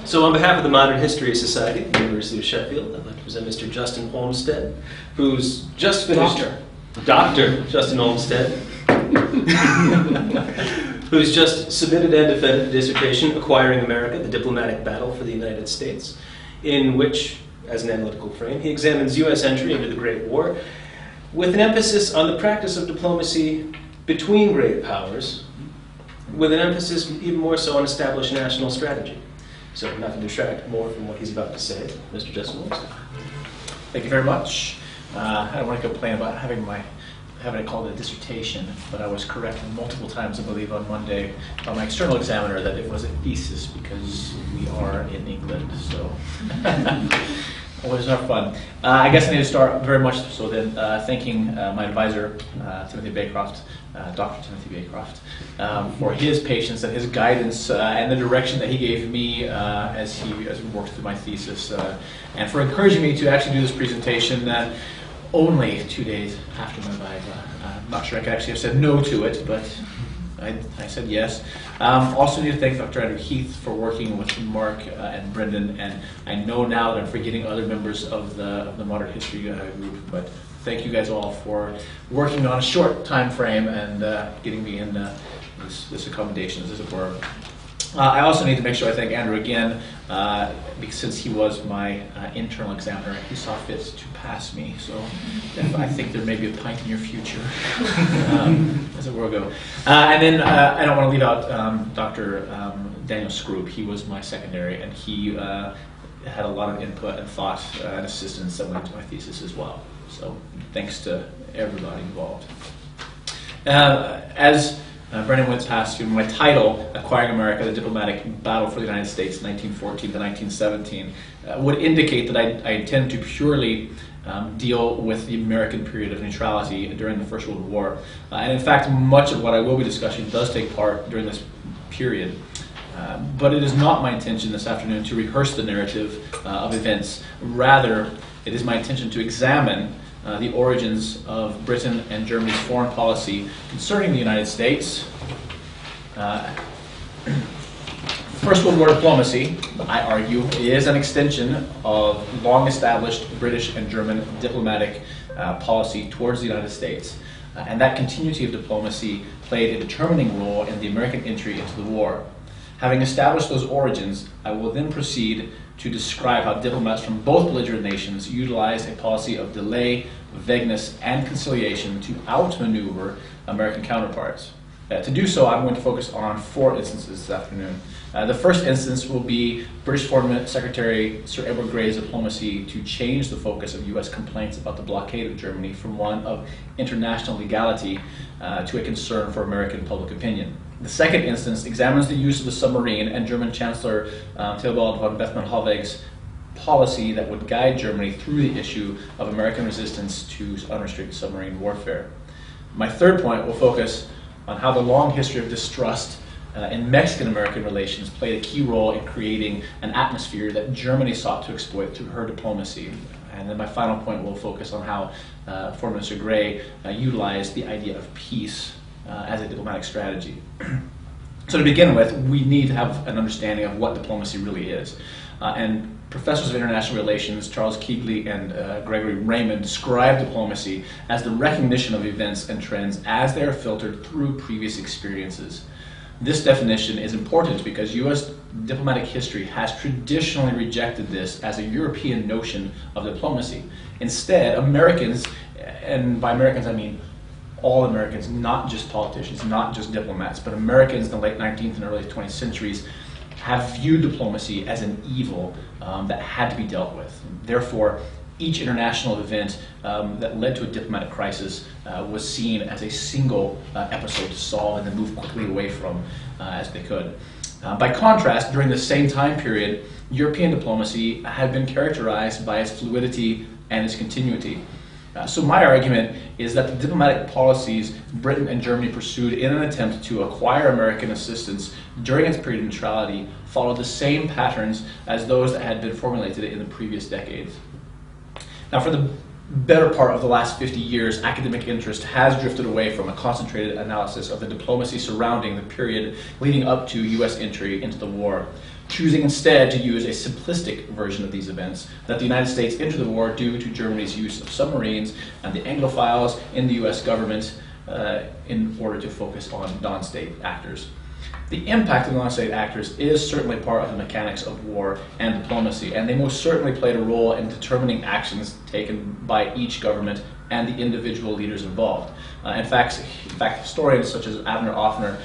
So on behalf of the Modern History Society at the University of Sheffield, I'd like to present Mr. Justin Olmstead, who's just finished... Dr. Justin Olmstead, who's just submitted and defended a dissertation, Acquiring America, the Diplomatic Battle for the United States, in which, as an analytical frame, he examines U.S. entry into the Great War with an emphasis on the practice of diplomacy between great powers, with an emphasis even more so on established national strategy. So, not to distract more from what he's about to say, Mr. Justin Olmstead. Thank you very much. I don't want to complain about having it called a dissertation, but I was corrected multiple times, I believe, on Monday by my external examiner that it was a thesis because we are in England, so always our fun. I guess I need to start very much so then thanking my advisor, Timothy Baycroft, Dr. Timothy Baycroft, for his patience and his guidance and the direction that he gave me as we worked through my thesis, and for encouraging me to actually do this presentation only 2 days after my Viva. I'm not sure I could actually have said no to it, but I said yes. Also need to thank Dr. Andrew Heath for working with Mark and Brendan, and I know now that I'm forgetting other members of the Modern History group, but thank you guys all for working on a short time frame and getting me in this accommodations, as it were. I also need to make sure I thank Andrew again, because since he was my internal examiner, he saw fit to pass me. So I think there may be a pint in your future, as it were go. And then I don't want to leave out Dr. Daniel Scroop. He was my secondary, and he had a lot of input and thought and assistance that went into my thesis as well. So thanks to everybody involved. As Brendan went past you, my title, Acquiring America, the Diplomatic Battle for the United States, 1914 to 1917, would indicate that I intend to purely deal with the American period of neutrality during the First World War. And in fact, much of what I will be discussing does take part during this period. But it is not my intention this afternoon to rehearse the narrative of events. Rather, it is my intention to examine the origins of Britain and Germany's foreign policy concerning the United States. First World War diplomacy, I argue, is an extension of long-established British and German diplomatic policy towards the United States. And that continuity of diplomacy played a determining role in the American entry into the war. Having established those origins, I will then proceed to describe how diplomats from both belligerent nations utilized a policy of delay, vagueness, and conciliation to outmaneuver American counterparts. To do so, I'm going to focus on 4 instances this afternoon. The first instance will be British Foreign Secretary Sir Edward Grey's diplomacy to change the focus of U.S. complaints about the blockade of Germany from one of international legality to a concern for American public opinion. The second instance examines the use of the submarine and German Chancellor Theobald von Bethmann-Hollweg's policy that would guide Germany through the issue of American resistance to unrestricted submarine warfare. My third point will focus on how the long history of distrust in Mexican-American relations played a key role in creating an atmosphere that Germany sought to exploit through her diplomacy. And then my final point will focus on how Foreign Minister Grey utilized the idea of peace as a diplomatic strategy. So to begin with, we need to have an understanding of what diplomacy really is. And professors of international relations, Charles Keighley and Gregory Raymond, describe diplomacy as the recognition of events and trends as they are filtered through previous experiences. This definition is important because U.S. diplomatic history has traditionally rejected this as a European notion of diplomacy. Instead, Americans, and by Americans I mean all Americans, not just politicians, not just diplomats, but Americans in the late 19th and early 20th centuries have viewed diplomacy as an evil that had to be dealt with. Therefore, each international event that led to a diplomatic crisis was seen as a single episode to solve and then move quickly away from as they could. By contrast, during the same time period, European diplomacy had been characterized by its fluidity and its continuity. So my argument is that the diplomatic policies Britain and Germany pursued in an attempt to acquire American assistance during its period of neutrality followed the same patterns as those that had been formulated in the previous decades. Now, for the better part of the last 50 years, academic interest has drifted away from a concentrated analysis of the diplomacy surrounding the period leading up to U.S. entry into the war choosing instead to use a simplistic version of these events, that the United States entered the war due to Germany's use of submarines and the Anglophiles in the US government in order to focus on non-state actors. The impact of non-state actors is certainly part of the mechanics of war and diplomacy, and they most certainly played a role in determining actions taken by each government and the individual leaders involved. In fact, historians such as Abner Offner,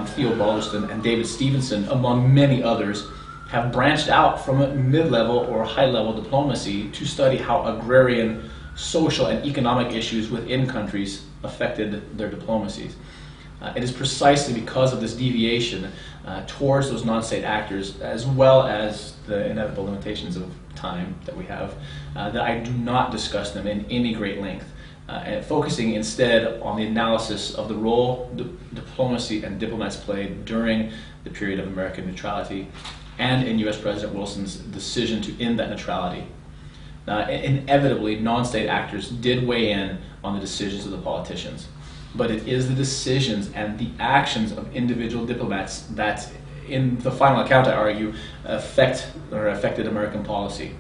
Theo Balderston, and David Stevenson, among many others, have branched out from a mid-level or high-level diplomacy to study how agrarian, social, and economic issues within countries affected their diplomacies. It is precisely because of this deviation towards those non-state actors, as well as the inevitable limitations of time that we have, that I do not discuss them in any great length, and focusing instead on the analysis of the role diplomacy and diplomats played during the period of American neutrality and in U.S. President Wilson's decision to end that neutrality. Inevitably, non-state actors did weigh in on the decisions of the politicians, but it is the decisions and the actions of individual diplomats that, in the final account, I argue, affected American policy.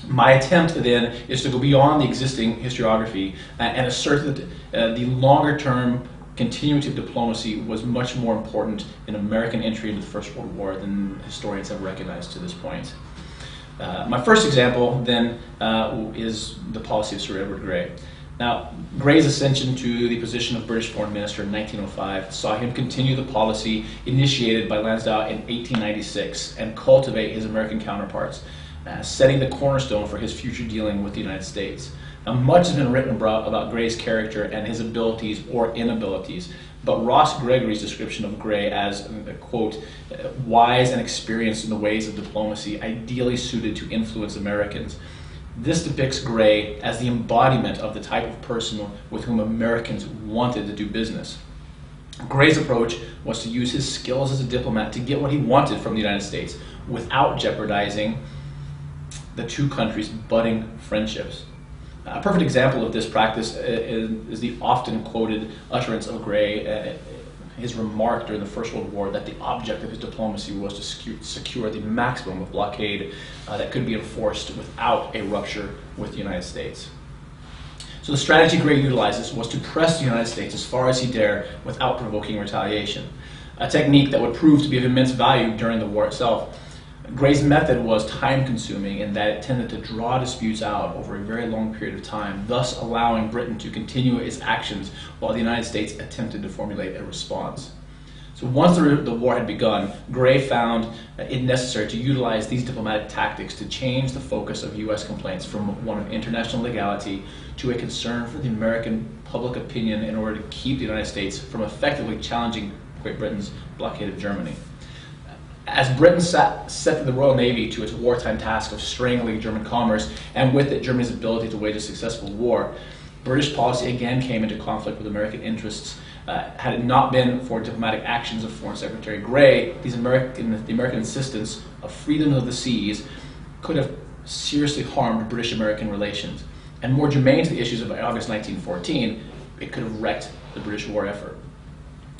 My attempt then is to go beyond the existing historiography and assert that the longer-term continuity of diplomacy was much more important in American entry into the First World War than historians have recognized to this point. My first example then is the policy of Sir Edward Grey. Now, Grey's ascension to the position of British Foreign Minister in 1905 saw him continue the policy initiated by Lansdowne in 1896 and cultivate his American counterparts, setting the cornerstone for his future dealing with the United States. Now, much has been written about Grey's character and his abilities or inabilities, but Ross Gregory's description of Grey as, quote, wise and experienced in the ways of diplomacy, ideally suited to influence Americans. This depicts Grey as the embodiment of the type of person with whom Americans wanted to do business. Grey's approach was to use his skills as a diplomat to get what he wanted from the United States without jeopardizing the two countries' budding friendships. A perfect example of this practice is the often quoted utterance of Grey, his remark during the First World War that the object of his diplomacy was to secure the maximum of blockade that could be enforced without a rupture with the United States. So the strategy Grey utilizes was to press the United States as far as he dared without provoking retaliation, a technique that would prove to be of immense value during the war itself. Grey's method was time-consuming in that it tended to draw disputes out over a very long period of time, thus allowing Britain to continue its actions while the United States attempted to formulate a response. So once the war had begun, Grey found it necessary to utilize these diplomatic tactics to change the focus of U.S. complaints from one of international legality to a concern for the American public opinion in order to keep the United States from effectively challenging Great Britain's blockade of Germany. As Britain set the Royal Navy to its wartime task of strangling German commerce, and with it Germany's ability to wage a successful war, British policy again came into conflict with American interests. Had it not been for diplomatic actions of Foreign Secretary Grey, the American insistence of freedom of the seas could have seriously harmed British-American relations. And more germane to the issues of August 1914, it could have wrecked the British war effort.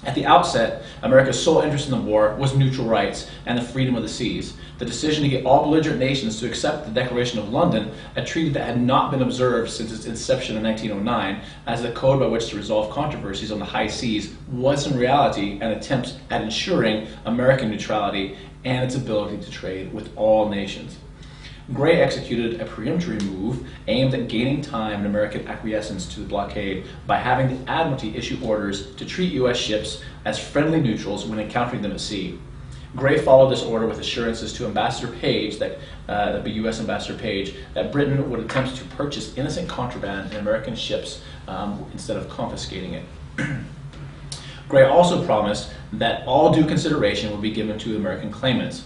At the outset, America's sole interest in the war was neutral rights and the freedom of the seas. The decision to get all belligerent nations to accept the Declaration of London, a treaty that had not been observed since its inception in 1909, as the code by which to resolve controversies on the high seas, was in reality an attempt at ensuring American neutrality and its ability to trade with all nations. Grey executed a peremptory move aimed at gaining time in American acquiescence to the blockade by having the Admiralty issue orders to treat U.S. ships as friendly neutrals when encountering them at sea. Grey followed this order with assurances to Ambassador Page, the U.S. Ambassador Page, that Britain would attempt to purchase innocent contraband in American ships instead of confiscating it. Grey also promised that all due consideration would be given to American claimants.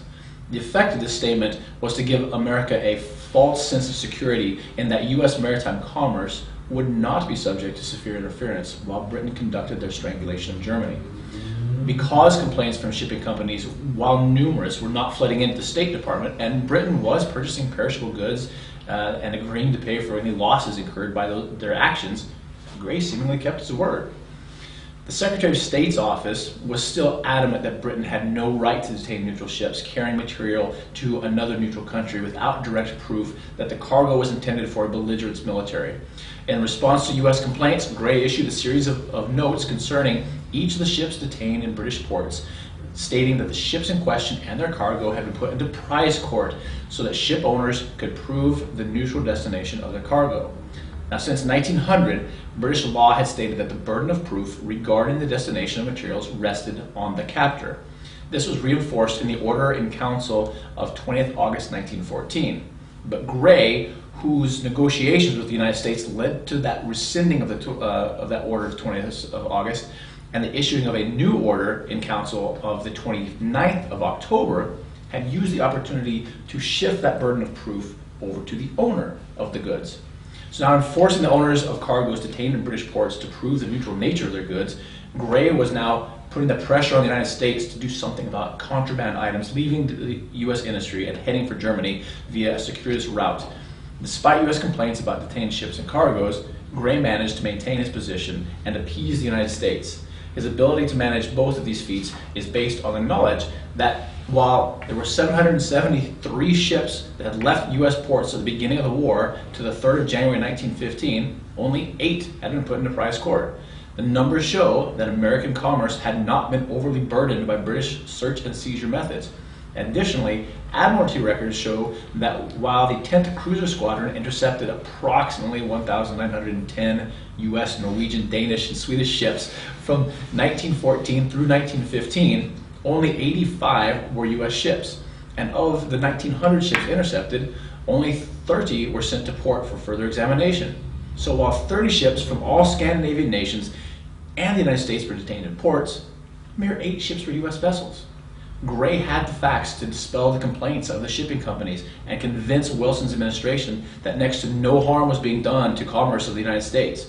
The effect of this statement was to give America a false sense of security in that U.S. maritime commerce would not be subject to severe interference while Britain conducted their strangulation of Germany. Because complaints from shipping companies, while numerous, were not flooding into the State Department, and Britain was purchasing perishable goods and agreeing to pay for any losses incurred by their actions, Grey seemingly kept his word. The Secretary of State's office was still adamant that Britain had no right to detain neutral ships carrying material to another neutral country without direct proof that the cargo was intended for a belligerent military. In response to U.S. complaints, Gray issued a series of notes concerning each of the ships detained in British ports, stating that the ships in question and their cargo had been put into prize court so that ship owners could prove the neutral destination of their cargo. Now, since 1900, British law had stated that the burden of proof regarding the destination of materials rested on the captor. This was reinforced in the Order in Council of 20th August 1914. But Gray, whose negotiations with the United States led to that rescinding of that order of 20th of August and the issuing of a new order in Council of the 29th of October, had used the opportunity to shift that burden of proof over to the owner of the goods. So now, in forcing the owners of cargoes detained in British ports to prove the neutral nature of their goods, Gray was now putting the pressure on the United States to do something about contraband items leaving the U.S. industry and heading for Germany via a circuitous route. Despite U.S. complaints about detained ships and cargoes, Gray managed to maintain his position and appease the United States. His ability to manage both of these feats is based on the knowledge that while there were 773 ships that had left U.S. ports at the beginning of the war to the 3rd of January 1915, only 8 had been put into prize court. The numbers show that American commerce had not been overly burdened by British search and seizure methods. Additionally, Admiralty records show that while the 10th Cruiser Squadron intercepted approximately 1,910 U.S., Norwegian, Danish, and Swedish ships from 1914 through 1915, only 85 were U.S. ships. And of the 1,900 ships intercepted, only 30 were sent to port for further examination. So while 30 ships from all Scandinavian nations and the United States were detained in ports, mere 8 ships were U.S. vessels. Gray had the facts to dispel the complaints of the shipping companies and convince Wilson's administration that next to no harm was being done to commerce of the United States.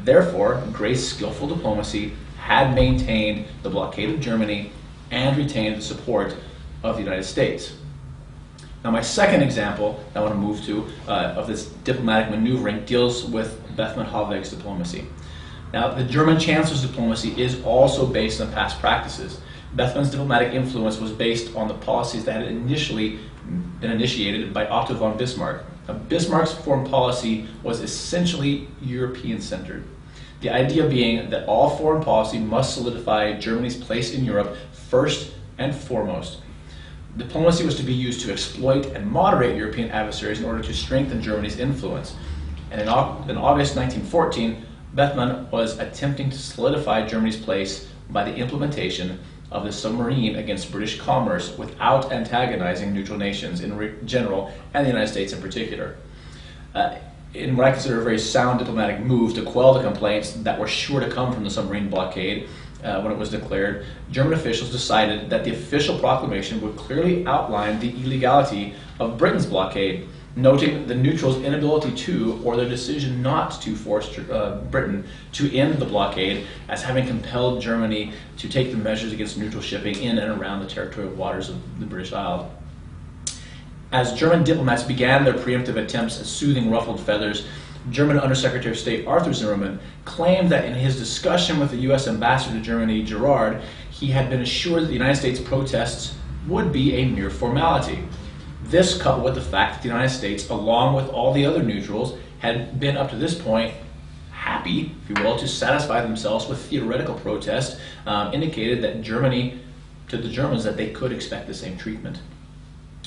Therefore, Gray's skillful diplomacy had maintained the blockade of Germany and retained the support of the United States. Now, my second example I want to move to of this diplomatic maneuvering deals with Bethmann Hollweg's diplomacy. Now, the German Chancellor's diplomacy is also based on past practices. Bethmann's diplomatic influence was based on the policies that had initially been initiated by Otto von Bismarck. Now, Bismarck's foreign policy was essentially European-centered. The idea being that all foreign policy must solidify Germany's place in Europe first and foremost. Diplomacy was to be used to exploit and moderate European adversaries in order to strengthen Germany's influence. And in August 1914, Bethmann was attempting to solidify Germany's place by the implementation of the submarine against British commerce without antagonizing neutral nations in general and the United States in particular. In what I consider a very sound diplomatic move to quell the complaints that were sure to come from the submarine blockade when it was declared, German officials decided that the official proclamation would clearly outline the illegality of Britain's blockade, noting the neutrals' inability to, or their decision not to, force Britain to end the blockade as having compelled Germany to take the measures against neutral shipping in and around the territorial waters of the British Isles. As German diplomats began their preemptive attempts at soothing ruffled feathers, German Undersecretary of State Arthur Zimmermann claimed that in his discussion with the U.S. Ambassador to Germany, Gerard, he had been assured that the United States protests would be a mere formality. This, coupled with the fact that the United States, along with all the other neutrals, had been up to this point happy, if you will, to satisfy themselves with theoretical protest, indicated that Germany, to the Germans, that they could expect the same treatment.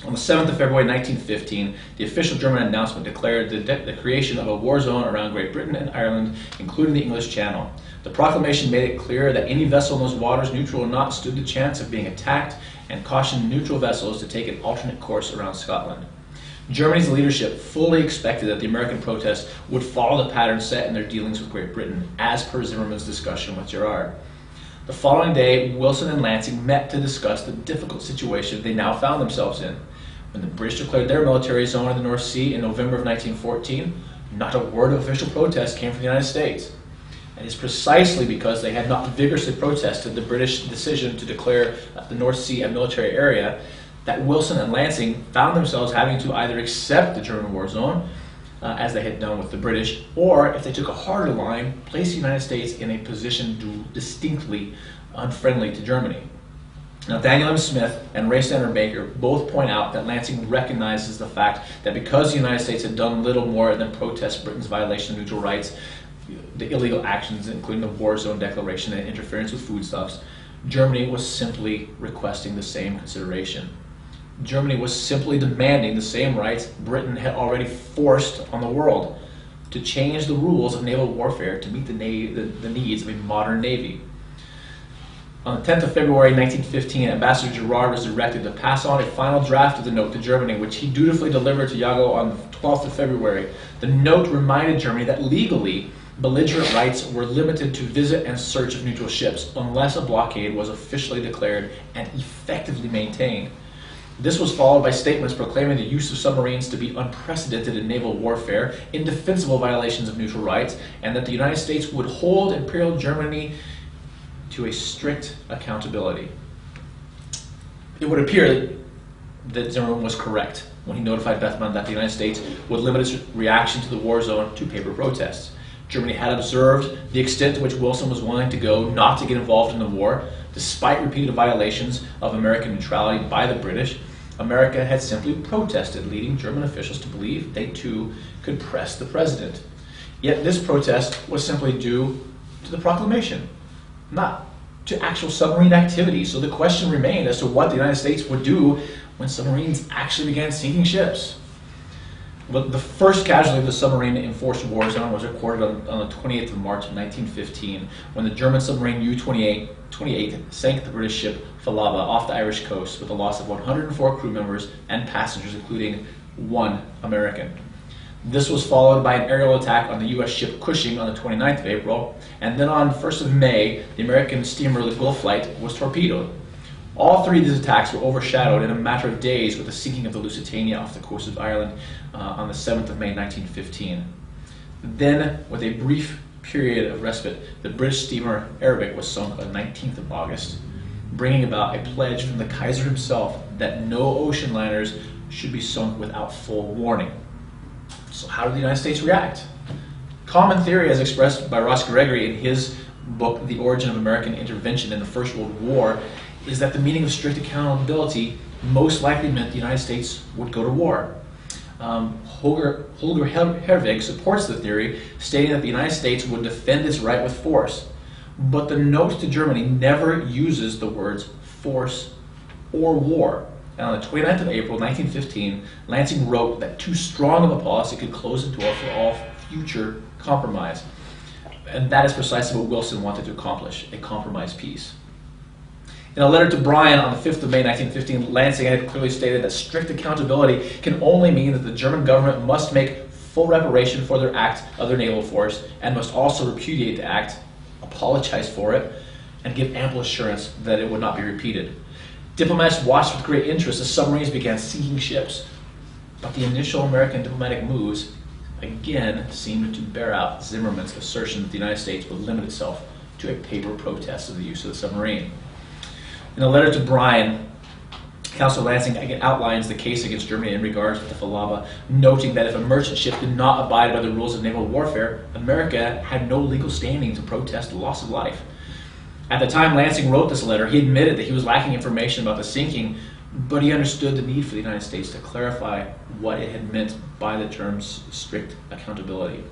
On the 7th of February 1915, the official German announcement declared the creation of a war zone around Great Britain and Ireland, including the English Channel. The proclamation made it clear that any vessel in those waters, neutral or not, stood the chance of being attacked, and cautioned neutral vessels to take an alternate course around Scotland. Germany's leadership fully expected that the American protest would follow the pattern set in their dealings with Great Britain, as per Zimmermann's discussion with Gerard. The following day, Wilson and Lansing met to discuss the difficult situation they now found themselves in. When the British declared their military zone in the North Sea in November of 1914, not a word of official protest came from the United States. And it's precisely because they had not vigorously protested the British decision to declare the North Sea a military area that Wilson and Lansing found themselves having to either accept the German war zone as they had done with the British, or if they took a harder line, place the United States in a position distinctly unfriendly to Germany. Now, Daniel M. Smith and Ray Stanford Baker both point out that Lansing recognizes the fact that because the United States had done little more than protest Britain's violation of neutral rights, the illegal actions, including the War Zone Declaration and interference with foodstuffs, Germany was simply requesting the same consideration. Germany was simply demanding the same rights Britain had already forced on the world, to change the rules of naval warfare to meet the needs of a modern navy. On the 10th of February 1915, Ambassador Girard was directed to pass on a final draft of the note to Germany, which he dutifully delivered to Yago on the 12th of February. The note reminded Germany that legally, belligerent rights were limited to visit and search of neutral ships unless a blockade was officially declared and effectively maintained. This was followed by statements proclaiming the use of submarines to be unprecedented in naval warfare, indefensible violations of neutral rights, and that the United States would hold Imperial Germany to a strict accountability. It would appear that Zimmerman was correct when he notified Bethmann that the United States would limit its reaction to the war zone to paper protests. Germany had observed the extent to which Wilson was willing to go not to get involved in the war, despite repeated violations of American neutrality by the British. America had simply protested, leading German officials to believe they too could press the president. Yet this protest was simply due to the proclamation, not to actual submarine activity. So the question remained as to what the United States would do when submarines actually began sinking ships. But the first casualty of the submarine-enforced war zone was recorded on the 28th of March of 1915, when the German submarine U-28 sank the British ship Falaba off the Irish coast with a loss of 104 crew members and passengers, including 1 American. This was followed by an aerial attack on the U.S. ship Cushing on the 29th of April, and then on the 1st of May, the American steamer the Gulf Flight was torpedoed. All 3 of these attacks were overshadowed in a matter of days with the sinking of the Lusitania off the coast of Ireland on the 7th of May 1915. Then, with a brief period of respite, the British steamer Arabic was sunk on the 19th of August, bringing about a pledge from the Kaiser himself that no ocean liners should be sunk without full warning. So how did the United States react? Common theory, as expressed by Ross Gregory in his book, The Origin of American Intervention in the First World War, is that the meaning of strict accountability most likely meant the United States would go to war. Holger Herwig supports the theory, stating that the United States would defend its right with force. But the note to Germany never uses the words force or war. And on the 29th of April 1915, Lansing wrote that too strong of a policy could close the door for all future compromise. And that is precisely what Wilson wanted to accomplish, a compromise peace. In a letter to Bryan on the 5th of May 1915, Lansing had clearly stated that strict accountability can only mean that the German government must make full reparation for their act of their naval force and must also repudiate the act, apologize for it, and give ample assurance that it would not be repeated. Diplomats watched with great interest as submarines began sinking ships, but the initial American diplomatic moves again seemed to bear out Zimmerman's assertion that the United States would limit itself to a paper protest of the use of the submarine. In a letter to Bryan, Counsel Lansing again outlines the case against Germany in regards to the Falaba, noting that if a merchant ship did not abide by the rules of naval warfare, America had no legal standing to protest the loss of life. At the time Lansing wrote this letter, he admitted that he was lacking information about the sinking, but he understood the need for the United States to clarify what it had meant by the terms strict accountability.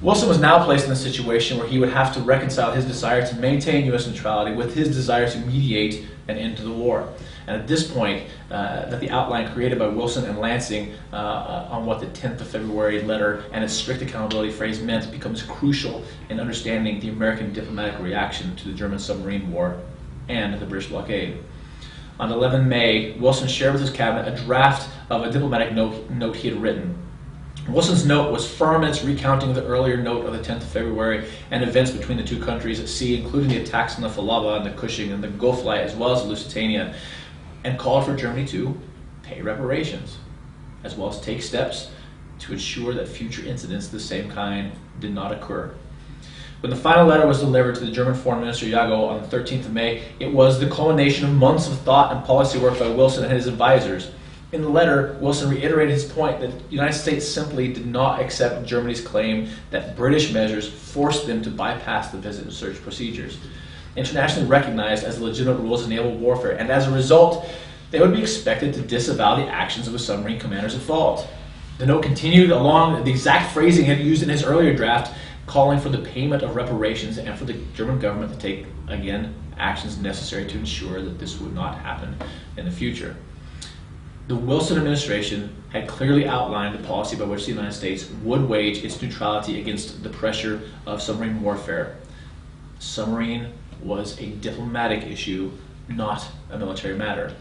Wilson was now placed in a situation where he would have to reconcile his desire to maintain U.S. neutrality with his desire to mediate an end to the war. And at this point, that the outline created by Wilson and Lansing on what the 10th of February letter and its strict accountability phrase meant becomes crucial in understanding the American diplomatic reaction to the German submarine war and the British blockade. On 11 May, Wilson shared with his cabinet a draft of a diplomatic note he had written. Wilson's note was firm in its recounting of the earlier note of the 10th of February and events between the two countries at sea, including the attacks on the Falaba and the Cushing and the Gulf Flight, as well as the Lusitania, and called for Germany to pay reparations, as well as take steps to ensure that future incidents of the same kind did not occur. When the final letter was delivered to the German Foreign Minister Yago on the 13th of May, it was the culmination of months of thought and policy work by Wilson and his advisors. In the letter, Wilson reiterated his point that the United States simply did not accept Germany's claim that British measures forced them to bypass the visit and search procedures, internationally recognized as legitimate rules of naval warfare, and as a result, they would be expected to disavow the actions of the submarine commanders involved. The note continued along the exact phrasing he had used in his earlier draft, calling for the payment of reparations and for the German government to take, again, actions necessary to ensure that this would not happen in the future. The Wilson administration had clearly outlined the policy by which the United States would wage its neutrality against the pressure of submarine warfare. Submarine was a diplomatic issue, not a military matter.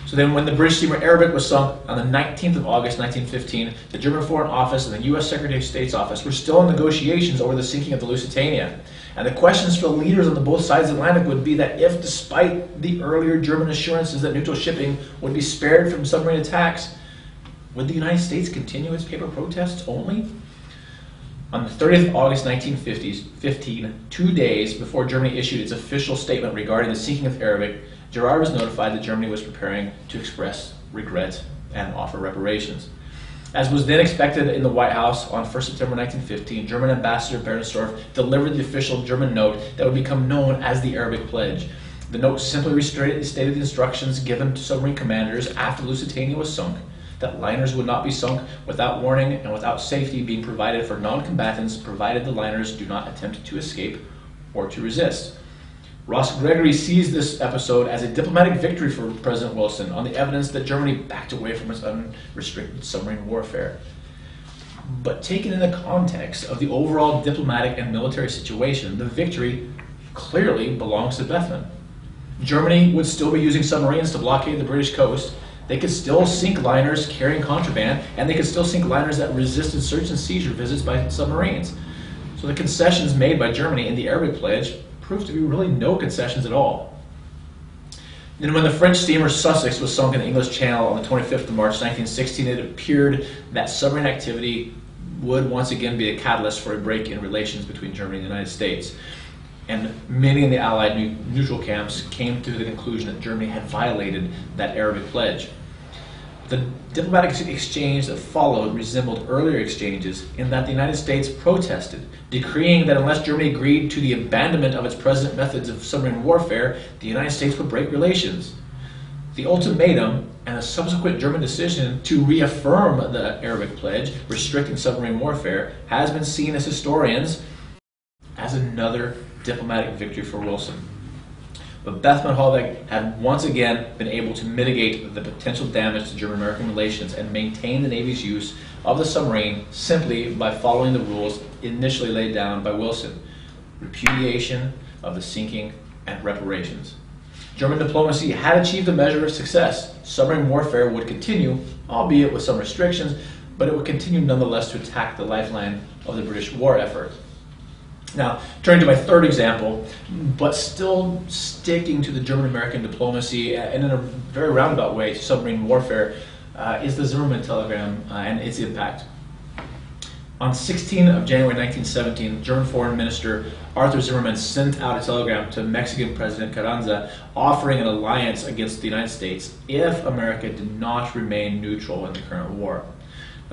So then when the British steamer Arabic was sunk on the 19th of August 1915, the German Foreign Office and the U.S. Secretary of State's office were still in negotiations over the sinking of the Lusitania. And the questions for the leaders on both sides of the Atlantic would be that if, despite the earlier German assurances that neutral shipping would be spared from submarine attacks, would the United States continue its paper protests only? On the 30th of August 1915, 2 days before Germany issued its official statement regarding the sinking of Arabic, Gerard was notified that Germany was preparing to express regret and offer reparations. As was then expected in the White House on 1st September 1915, German Ambassador Bernstorff delivered the official German note that would become known as the Arabic Pledge. The note simply stated the instructions given to submarine commanders after Lusitania was sunk, that liners would not be sunk without warning and without safety being provided for non-combatants, provided the liners do not attempt to escape or to resist. Ross Gregory sees this episode as a diplomatic victory for President Wilson on the evidence that Germany backed away from its unrestricted submarine warfare. But taken in the context of the overall diplomatic and military situation, the victory clearly belongs to Bethmann. Germany would still be using submarines to blockade the British coast. They could still sink liners carrying contraband, and they could still sink liners that resisted search and seizure visits by submarines. So the concessions made by Germany in the Arabic Pledge proved to be really no concessions at all. Then when the French steamer Sussex was sunk in the English Channel on the 25th of March 1916, it appeared that submarine activity would once again be a catalyst for a break in relations between Germany and the United States. And many in the Allied neutral camps came to the conclusion that Germany had violated that Arabic Pledge. The diplomatic exchange that followed resembled earlier exchanges in that the United States protested, decreeing that unless Germany agreed to the abandonment of its present methods of submarine warfare, the United States would break relations. The ultimatum and a subsequent German decision to reaffirm the Arabic Pledge restricting submarine warfare has been seen as historians as another diplomatic victory for Wilson. But Bethmann-Hollweg had once again been able to mitigate the potential damage to German-American relations and maintain the Navy's use of the submarine simply by following the rules initially laid down by Wilson: repudiation of the sinking and reparations. German diplomacy had achieved a measure of success. Submarine warfare would continue, albeit with some restrictions, but it would continue nonetheless to attack the lifeline of the British war effort. Now, turning to my third example, but still sticking to the German-American diplomacy and in a very roundabout way to submarine warfare, is the Zimmermann telegram and its impact. On 16 of January 1917, German Foreign Minister Arthur Zimmermann sent out a telegram to Mexican President Carranza offering an alliance against the United States if America did not remain neutral in the current war.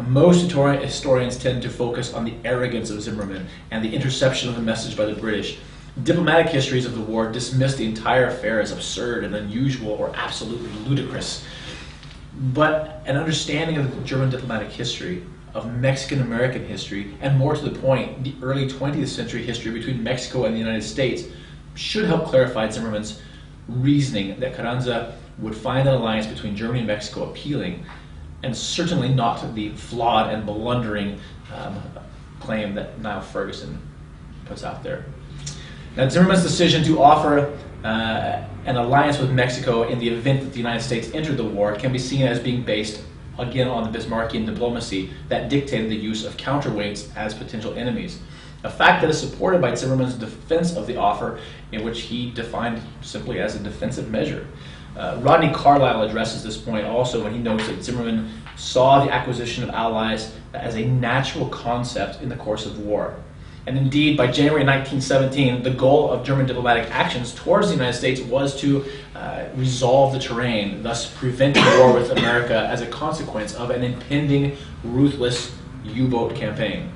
Most historians tend to focus on the arrogance of Zimmermann and the interception of the message by the British. Diplomatic histories of the war dismiss the entire affair as absurd and unusual or absolutely ludicrous. But an understanding of the German diplomatic history, of Mexican-American history, and more to the point, the early 20th century history between Mexico and the United States, should help clarify Zimmermann's reasoning that Carranza would find an alliance between Germany and Mexico appealing, and certainly not the flawed and blundering claim that Niall Ferguson puts out there. Now, Zimmermann's decision to offer an alliance with Mexico in the event that the United States entered the war can be seen as being based, again, on the Bismarckian diplomacy that dictated the use of counterweights as potential enemies. A fact that is supported by Zimmermann's defense of the offer, in which he defined simply as a defensive measure. Rodney Carlyle addresses this point also when he notes that Zimmermann saw the acquisition of allies as a natural concept in the course of war. And indeed, by January 1917, the goal of German diplomatic actions towards the United States was to resolve the terrain, thus preventing war with America as a consequence of an impending, ruthless U-boat campaign.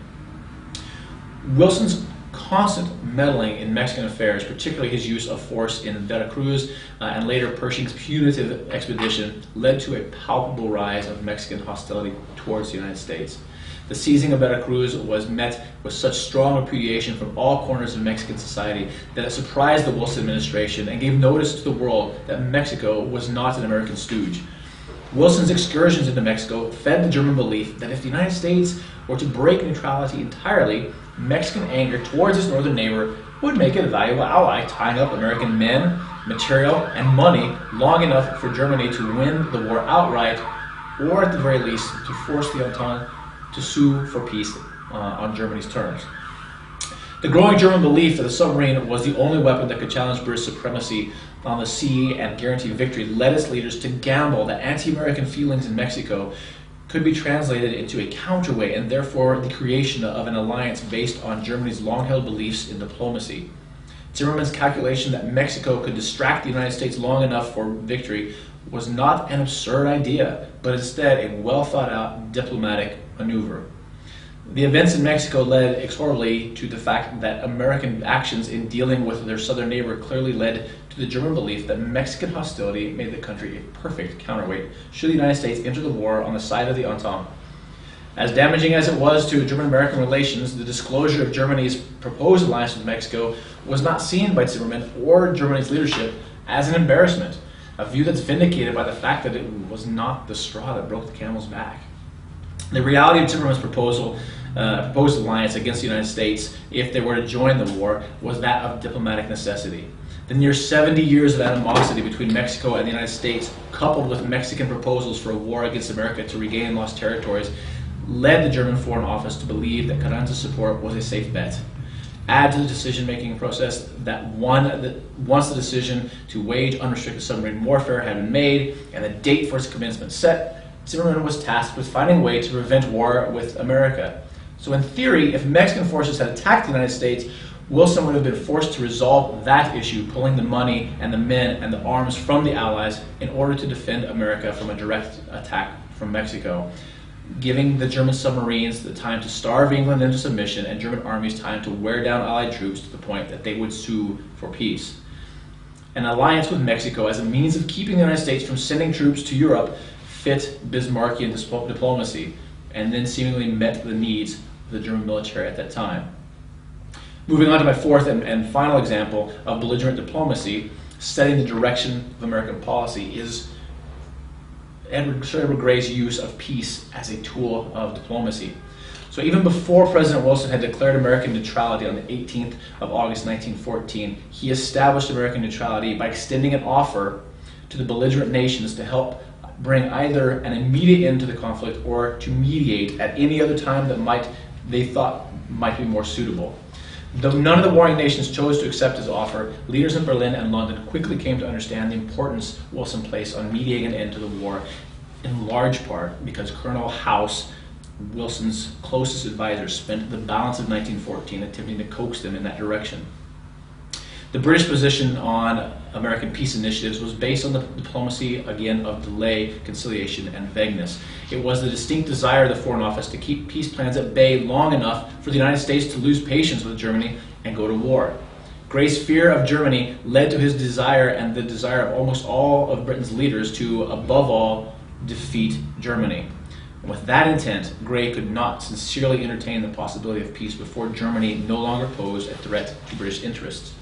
Wilson's constant meddling in Mexican affairs, particularly his use of force in Veracruz and later Pershing's punitive expedition, led to a palpable rise of Mexican hostility towards the United States. The seizing of Veracruz was met with such strong repudiation from all corners of Mexican society that it surprised the Wilson administration and gave notice to the world that Mexico was not an American stooge. Wilson's excursions into Mexico fed the German belief that if the United States were to break neutrality entirely, Mexican anger towards its northern neighbor would make it a valuable ally, tying up American men, material, and money long enough for Germany to win the war outright, or at the very least to force the Entente to sue for peace on Germany's terms. The growing German belief that the submarine was the only weapon that could challenge British supremacy on the sea and guarantee victory led its leaders to gamble that anti-American feelings in Mexico could be translated into a counterweight and therefore the creation of an alliance based on Germany's long-held beliefs in diplomacy. Zimmermann's calculation that Mexico could distract the United States long enough for victory was not an absurd idea, but instead a well-thought-out diplomatic maneuver. The events in Mexico led inexorably to the fact that American actions in dealing with their southern neighbor clearly led to the German belief that Mexican hostility made the country a perfect counterweight should the United States enter the war on the side of the Entente. As damaging as it was to German-American relations, the disclosure of Germany's proposed alliance with Mexico was not seen by Zimmermann or Germany's leadership as an embarrassment, a view that's vindicated by the fact that it was not the straw that broke the camel's back. The reality of Zimmermann's proposed alliance against the United States, if they were to join the war, was that of diplomatic necessity. The near 70 years of animosity between Mexico and the United States, coupled with Mexican proposals for a war against America to regain lost territories, led the German Foreign Office to believe that Carranza's support was a safe bet. Add to the decision-making process that once the decision to wage unrestricted submarine warfare had been made and the date for its commencement set, Zimmermann was tasked with finding a way to prevent war with America. So in theory, if Mexican forces had attacked the United States, Wilson would have been forced to resolve that issue, pulling the money and the men and the arms from the Allies in order to defend America from a direct attack from Mexico, giving the German submarines the time to starve England into submission and German armies time to wear down Allied troops to the point that they would sue for peace. An alliance with Mexico as a means of keeping the United States from sending troops to Europe fit Bismarckian diplomacy, and then seemingly met the needs of the German military at that time. Moving on to my fourth and final example of belligerent diplomacy, setting the direction of American policy, is Sir Edward Grey's use of peace as a tool of diplomacy. So even before President Wilson had declared American neutrality on the 18th of August 1914, he established American neutrality by extending an offer to the belligerent nations to help bring either an immediate end to the conflict or to mediate at any other time that they thought might be more suitable. Though none of the warring nations chose to accept his offer, leaders in Berlin and London quickly came to understand the importance Wilson placed on mediating an end to the war, in large part because Colonel House, Wilson's closest advisor, spent the balance of 1914 attempting to coax them in that direction. The British position on American peace initiatives was based on the diplomacy, again, of delay, conciliation, and vagueness. It was the distinct desire of the Foreign Office to keep peace plans at bay long enough for the United States to lose patience with Germany and go to war. Grey's fear of Germany led to his desire and the desire of almost all of Britain's leaders to, above all, defeat Germany. And with that intent, Grey could not sincerely entertain the possibility of peace before Germany no longer posed a threat to British interests.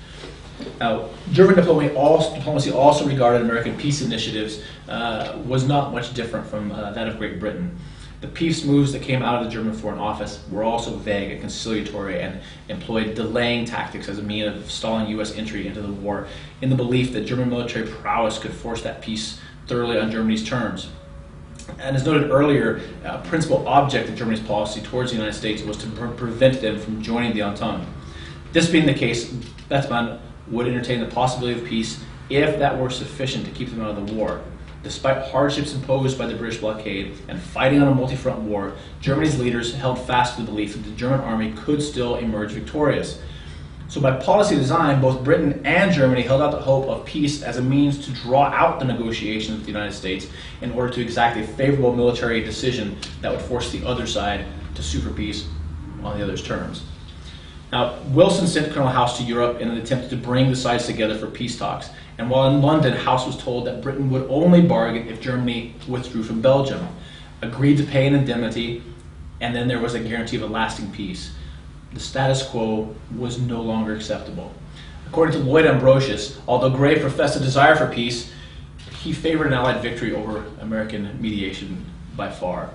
Now, German diplomacy also regarded American peace initiatives was not much different from that of Great Britain. The peace moves that came out of the German Foreign Office were also vague and conciliatory and employed delaying tactics as a means of stalling U.S. entry into the war in the belief that German military prowess could force that peace thoroughly on Germany's terms. And as noted earlier, a principal object of Germany's policy towards the United States was to prevent them from joining the Entente. This being the case, Bethmann would entertain the possibility of peace if that were sufficient to keep them out of the war. Despite hardships imposed by the British blockade and fighting on a multi-front war, Germany's leaders held fast to the belief that the German army could still emerge victorious. So by policy design, both Britain and Germany held out the hope of peace as a means to draw out the negotiations with the United States in order to exact a favorable military decision that would force the other side to sue for peace on the other's terms. Now, Wilson sent Colonel House to Europe in an attempt to bring the sides together for peace talks. And while in London, House was told that Britain would only bargain if Germany withdrew from Belgium, agreed to pay an indemnity, and then there was a guarantee of a lasting peace. The status quo was no longer acceptable. According to Lloyd Ambrosius, although Grey professed a desire for peace, he favored an Allied victory over American mediation by far.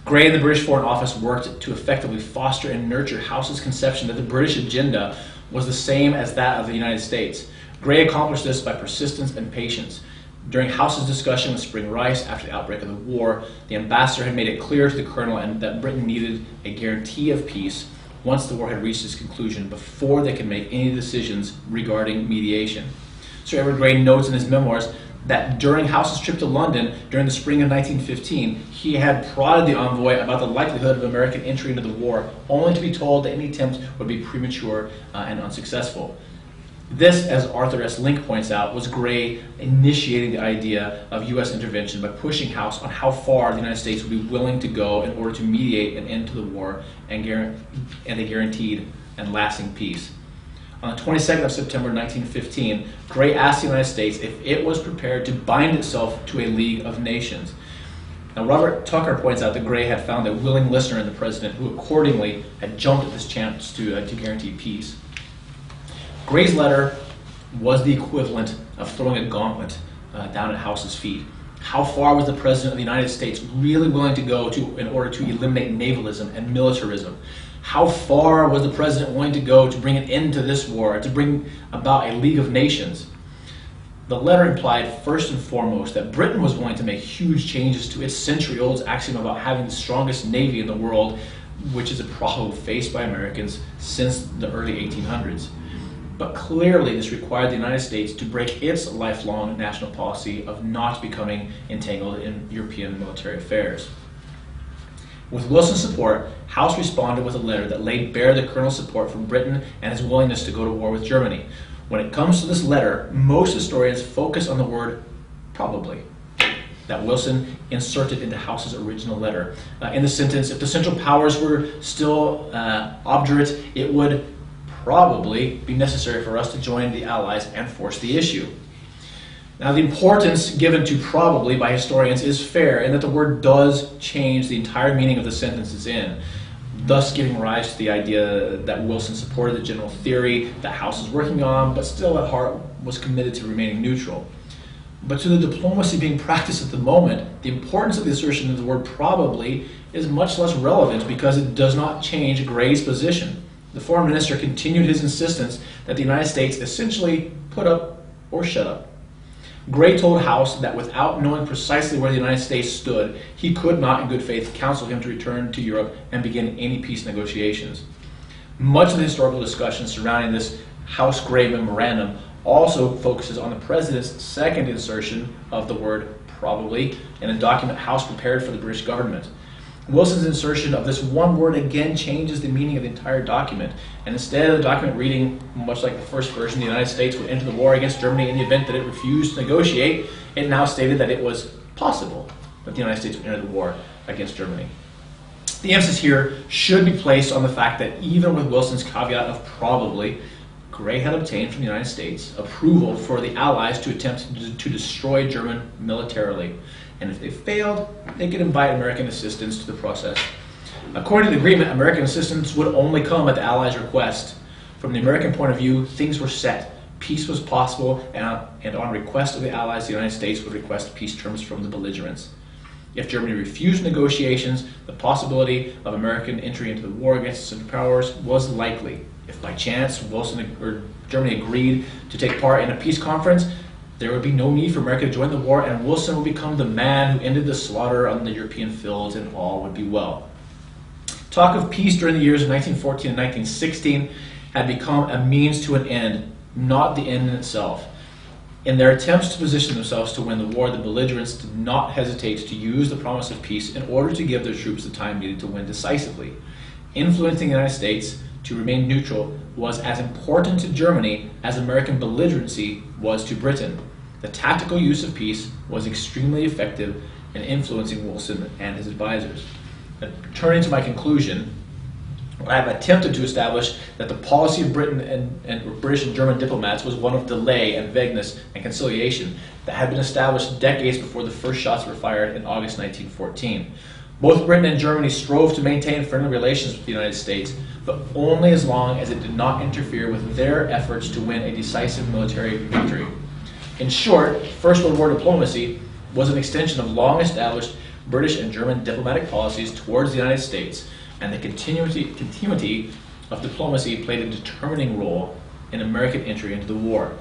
Grey and the British Foreign Office worked to effectively foster and nurture House's conception that the British agenda was the same as that of the United States. Grey accomplished this by persistence and patience. During House's discussion with Spring Rice after the outbreak of the war, the ambassador had made it clear to the colonel that Britain needed a guarantee of peace once the war had reached its conclusion before they could make any decisions regarding mediation. Sir Edward Grey notes in his memoirs that during House's trip to London during the spring of 1915, he had prodded the envoy about the likelihood of American entry into the war, only to be told that any attempt would be premature and unsuccessful. This, as Arthur S. Link points out, was Grey initiating the idea of U.S. intervention by pushing House on how far the United States would be willing to go in order to mediate an end to the war and a guaranteed and lasting peace. On the 22nd of September 1915, Grey asked the United States if it was prepared to bind itself to a League of Nations. Now, Robert Tucker points out that Grey had found a willing listener in the president who accordingly had jumped at this chance to guarantee peace. Grey's letter was the equivalent of throwing a gauntlet down at House's feet. How far was the President of the United States really willing to go in order to eliminate navalism and militarism? How far was the President willing to go to bring an end to this war, to bring about a League of Nations? The letter implied first and foremost that Britain was willing to make huge changes to its century-old axiom about having the strongest navy in the world, which is a problem faced by Americans since the early 1800s. But clearly this required the United States to break its lifelong national policy of not becoming entangled in European military affairs. With Wilson's support, House responded with a letter that laid bare the colonel's support for Britain and his willingness to go to war with Germany. When it comes to this letter, most historians focus on the word probably that Wilson inserted into House's original letter. In the sentence, if the Central Powers were still obdurate, it would probably be necessary for us to join the Allies and force the issue. Now, the importance given to probably by historians is fair in that the word does change the entire meaning of the sentence it's in, thus giving rise to the idea that Wilson supported the general theory that House was working on, but still at heart was committed to remaining neutral. But to the diplomacy being practiced at the moment, the importance of the assertion of the word probably is much less relevant because it does not change Grey's position. The foreign minister continued his insistence that the United States essentially put up or shut up. Grey told House that without knowing precisely where the United States stood, he could not in good faith counsel him to return to Europe and begin any peace negotiations. Much of the historical discussion surrounding this House-Grey memorandum also focuses on the president's second insertion of the word probably in a document House prepared for the British government. Wilson's insertion of this one word again changes the meaning of the entire document, and instead of the document reading much like the first version, the United States would enter the war against Germany in the event that it refused to negotiate, it now stated that it was possible that the United States would enter the war against Germany. The emphasis here should be placed on the fact that even with Wilson's caveat of probably, Grey had obtained from the United States approval for the Allies to attempt to destroy Germany militarily. And if they failed, they could invite American assistance to the process. According to the agreement, American assistance would only come at the Allies' request. From the American point of view, things were set. Peace was possible, and on request of the Allies, the United States would request peace terms from the belligerents. If Germany refused negotiations, the possibility of American entry into the war against the Central Powers was likely. If by chance Germany agreed to take part in a peace conference, there would be no need for America to join the war, and Wilson would become the man who ended the slaughter on the European fields, and all would be well. Talk of peace during the years of 1914 and 1916 had become a means to an end, not the end in itself. In their attempts to position themselves to win the war, the belligerents did not hesitate to use the promise of peace in order to give their troops the time needed to win decisively. Influencing the United States to remain neutral was as important to Germany as American belligerency was to Britain. The tactical use of peace was extremely effective in influencing Wilson and his advisors. Turning to my conclusion, I have attempted to establish that the policy of Britain and British and German diplomats was one of delay and vagueness and conciliation that had been established decades before the first shots were fired in August 1914. Both Britain and Germany strove to maintain friendly relations with the United States, but only as long as it did not interfere with their efforts to win a decisive military victory. In short, First World War diplomacy was an extension of long-established British and German diplomatic policies towards the United States, and the continuity of diplomacy played a determining role in American entry into the war.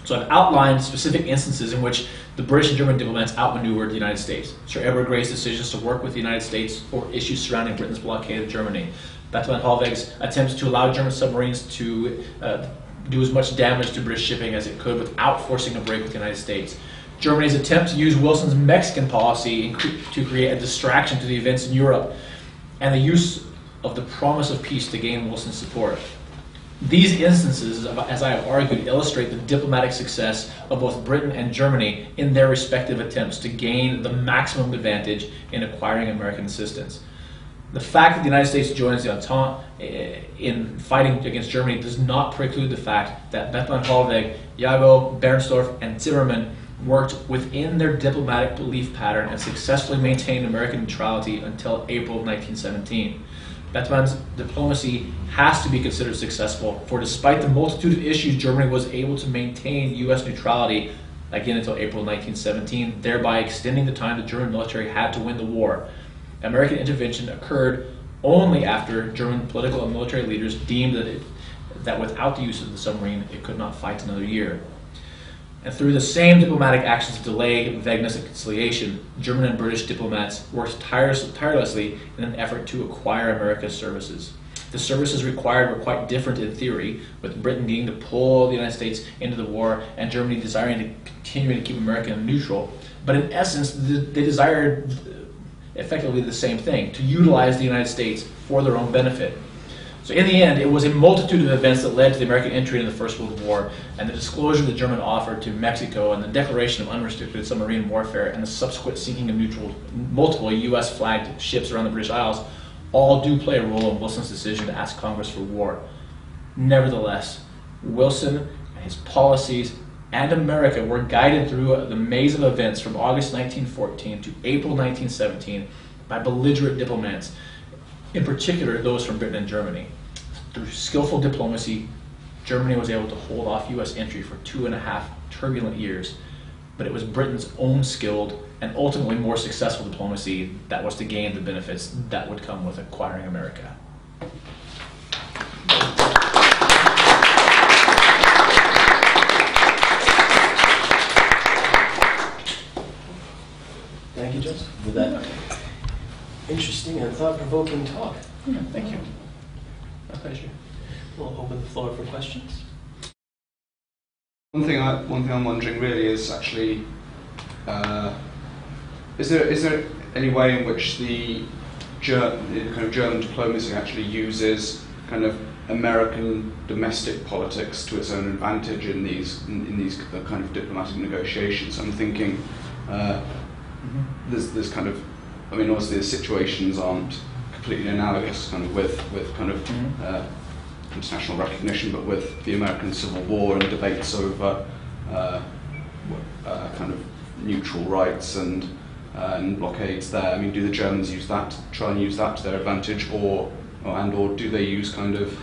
So I've outlined specific instances in which the British and German diplomats outmaneuvered the United States. Sir Edward Grey's decisions to work with the United States over issues surrounding Britain's blockade of Germany. Bethmann Hollweg's attempts to allow German submarines to do as much damage to British shipping as it could without forcing a break with the United States. Germany's attempt to use Wilson's Mexican policy to create a distraction to the events in Europe, and the use of the promise of peace to gain Wilson's support. These instances, as I have argued, illustrate the diplomatic success of both Britain and Germany in their respective attempts to gain the maximum advantage in acquiring American assistance. The fact that the United States joins the Entente in fighting against Germany does not preclude the fact that Bethmann Hollweg, Jagow, Bernstorff, and Zimmermann worked within their diplomatic belief pattern and successfully maintained American neutrality until April of 1917. Bethmann's diplomacy has to be considered successful, for despite the multitude of issues, Germany was able to maintain U.S. neutrality again until April 1917, thereby extending the time the German military had to win the war. American intervention occurred only after German political and military leaders deemed that without the use of the submarine, it could not fight another year. And through the same diplomatic actions of delay, vagueness, and conciliation, German and British diplomats worked tirelessly in an effort to acquire America's services. The services required were quite different in theory, with Britain needing to pull the United States into the war and Germany desiring to continue to keep America neutral. But in essence, they desired effectively the same thing, to utilize the United States for their own benefit. So in the end, it was a multitude of events that led to the American entry into the First World War, and the disclosure the German offer to Mexico, and the declaration of unrestricted submarine warfare, and the subsequent sinking of multiple U.S.-flagged ships around the British Isles, all do play a role in Wilson's decision to ask Congress for war. Nevertheless, Wilson and his policies and America were guided through the maze of events from August 1914 to April 1917 by belligerent diplomats, in particular those from Britain and Germany. Through skillful diplomacy, Germany was able to hold off U.S. entry for 2.5 turbulent years, but it was Britain's own skilled and ultimately more successful diplomacy that was to gain the benefits that would come with acquiring America. Thank you, Joseph, for that interesting and thought-provoking talk. Yeah, thank you. My pleasure. We'll open the floor for questions. One thing I'm wondering really is actually, is there any way in which the kind of German diplomacy actually uses kind of American domestic politics to its own advantage in these kind of diplomatic negotiations? I'm thinking there's kind of, I mean, obviously the situations aren't completely analogous kind of with kind of international recognition, but with the American Civil War and debates over kind of neutral rights and blockades there. I mean, do the Germans try and use that to their advantage, or do they use kind of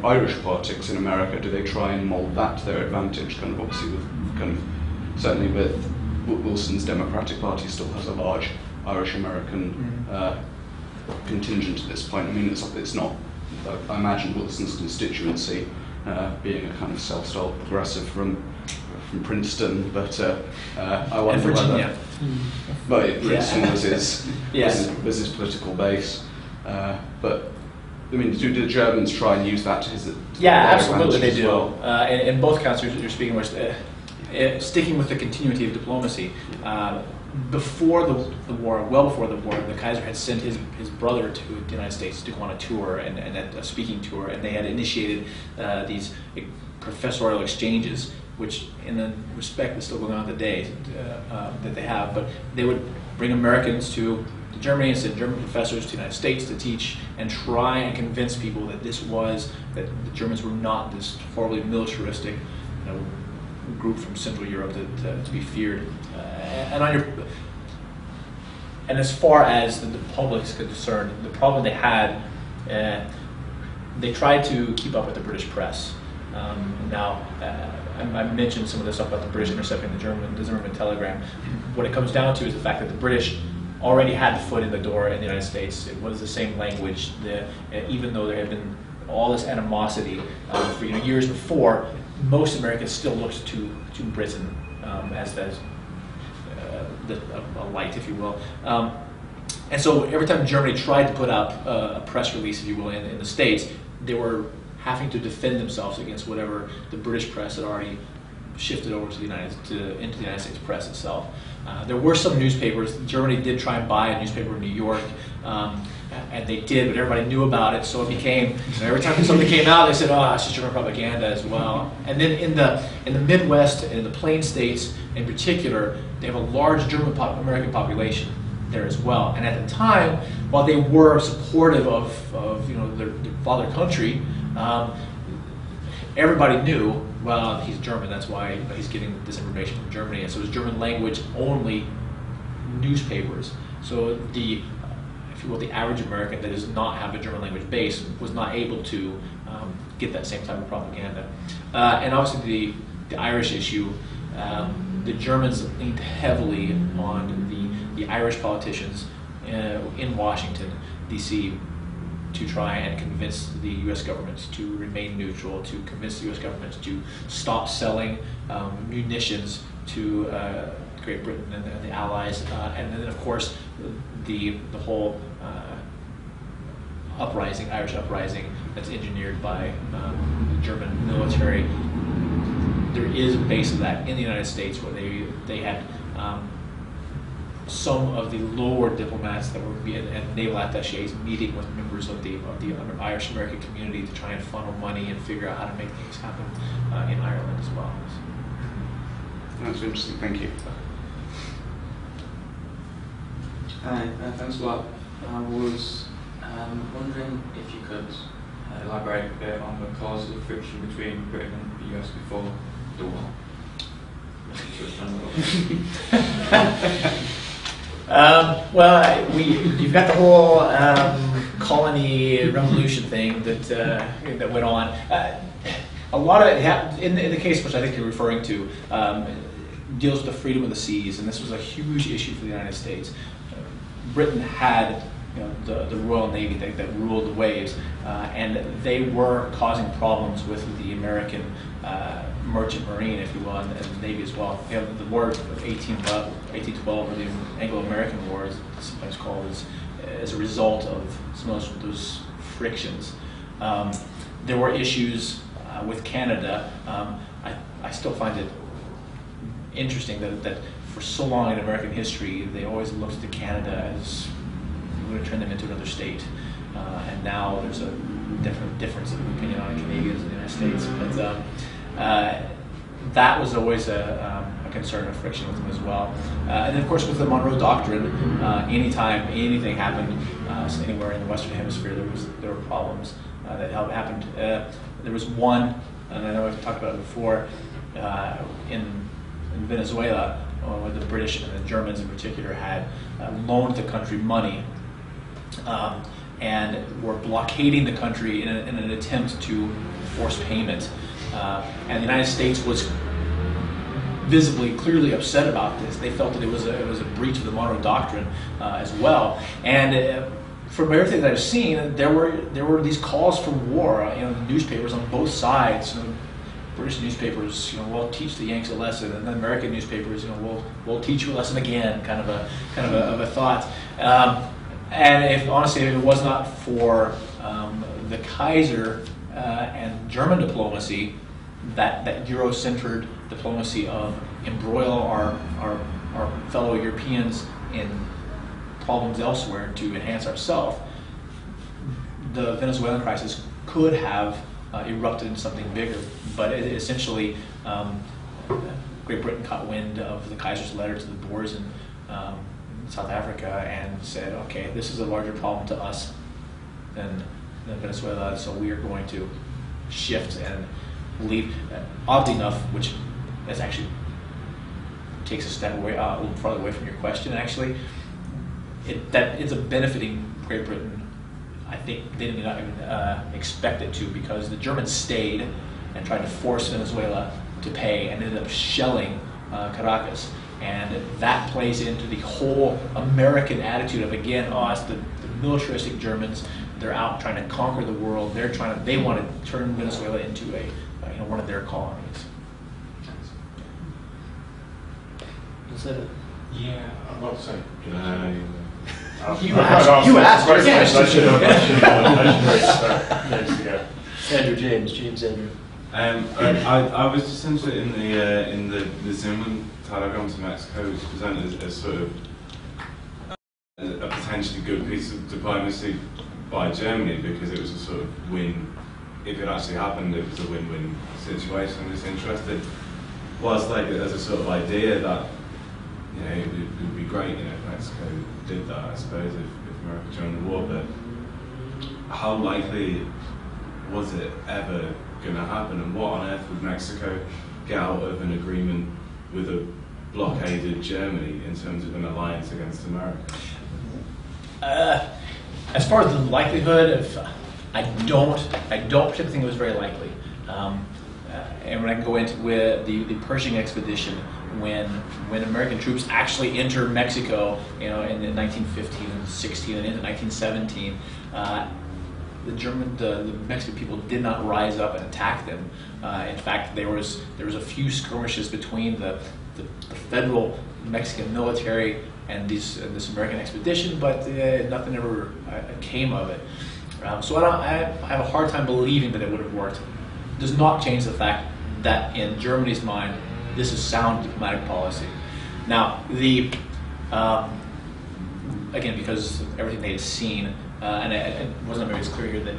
Irish politics in America? Do they try and mould that to their advantage? Kind of obviously with kind of certainly with Wilson's Democratic Party still has a large Irish American contingent at this point. I mean, it's not. I imagine Wilson's constituency being a kind of self-styled progressive from Princeton, but I wonder whether. But Princeton was his political base. But I mean, do the Germans try and use that to his Yeah, their absolutely they advantage as do. well? In both counts you're speaking with, sticking with the continuity of diplomacy. Before the war, well before the war, the Kaiser had sent his brother to the United States to go on a tour and a speaking tour, and they had initiated these professorial exchanges, which in the respect is still going on today that they have. But they would bring Americans to Germany and send German professors to the United States to teach and try and convince people that that the Germans were not this horribly militaristic, group from Central Europe to be feared. And as far as the public is concerned, the problem they had, they tried to keep up with the British press. I mentioned some of this stuff about the British intercepting the Zimmerman telegram. What it comes down to is the fact that the British already had the foot in the door in the United States. It was the same language. Even though there had been all this animosity for years before, most Americans still looked to Britain as a light, if you will. And so every time Germany tried to put out a press release, if you will, in the States, they were having to defend themselves against whatever the British press had already shifted over into the United States press itself. There were some newspapers. Germany did try and buy a newspaper in New York, and they did, but everybody knew about it, so it became, every time something came out, they said, oh, it's just German propaganda as well. And then in the Midwest and in the Plain States in particular, they have a large German American population there as well. And at the time, while they were supportive of their father country, everybody knew, well, he's German, that's why he's getting this information from Germany. And so it was German language only newspapers. So the average American that does not have a German language base was not able to get that same type of propaganda. And obviously the Irish issue, the Germans leaned heavily on the Irish politicians in Washington, D.C., to try and convince the U.S. government to remain neutral, to convince the U.S. government to stop selling munitions to Great Britain and the Allies, and then of course the whole Irish uprising that's engineered by the German military. There is a base of that in the United States where they had some of the lower diplomats that were at naval attaches meeting with members of the Irish American community to try and funnel money and figure out how to make things happen in Ireland as well. That's interesting. Thank you. Hi, thanks a lot. I was wondering if you could elaborate a bit on the causes of friction between Britain and the US before the war. You've got the whole colony revolution thing that went on. A lot of it happened in the case which I think you're referring to. Deals with the freedom of the seas, and this was a huge issue for the United States. Britain had the Royal Navy that ruled the waves, and they were causing problems with the American merchant marine, if you will, and the Navy as well. The War of 1812, or the Anglo-American War, as it's sometimes called, as a result of some of those frictions. There were issues with Canada. I still find it interesting that for so long in American history, they always looked to Canada as we're going to turn them into another state. And now there's a definite difference of opinion on Canadians in the United States. But that was always a concern of friction with them as well. And then, of course, with the Monroe Doctrine, anytime anything happened anywhere in the Western Hemisphere, there were problems that happened. There was one, and I know I've talked about it before, in Venezuela, where the British and the Germans in particular had loaned the country money and were blockading the country in an attempt to force payment. And the United States was visibly, clearly upset about this. They felt that it was a breach of the Monroe Doctrine as well. And from everything that I've seen, there were these calls for war. Newspapers on both sides. British newspapers, we'll teach the Yanks a lesson, and then American newspapers, we'll teach you a lesson again, kind of a thought. And if honestly, if it was not for the Kaiser and German diplomacy, that Euro-centered diplomacy of embroil our fellow Europeans in problems elsewhere to enhance ourselves, the Venezuelan crisis could have erupted into something bigger. But it essentially, Great Britain caught wind of the Kaiser's letter to the Boers in South Africa and said, okay, this is a larger problem to us than Venezuela, so we are going to shift and leave. Oddly enough, which is actually takes a step away, a little farther away from your question, actually, that it's a benefiting Great Britain. I think they did not even expect it to, because the Germans stayed and tried to force Venezuela to pay and ended up shelling Caracas. And that plays into the whole American attitude of, again, oh, it's the militaristic Germans. They're out trying to conquer the world. They want to turn Venezuela into one of their colonies. Is that it? Yeah, I'm not saying. You asked your question. Andrew James Andrew. I was just interested in the Zimmerman telegram to Mexico, which was presented as sort of a potentially good piece of diplomacy by Germany, because it was a sort of win. If it actually happened, it was a win-win situation. I'm just interested, whilst like as a sort of idea that it would be great, if Mexico did that, I suppose, if America joined the war, but how likely was it ever going to happen, and what on earth would Mexico get out of an agreement with a blockaded Germany in terms of an alliance against America? As far as the likelihood of, I don't particularly think it was very likely. And when I go into with the Pershing expedition, when American troops actually entered Mexico, in 1915 and 16 and into 1917, the Mexican people did not rise up and attack them. In fact, there was a few skirmishes between the federal Mexican military and this American expedition, but nothing ever came of it. So I have a hard time believing that it would have worked. It does not change the fact that in Germany's mind, this is sound diplomatic policy. Now, again, because of everything they had seen, and it wasn't very clear here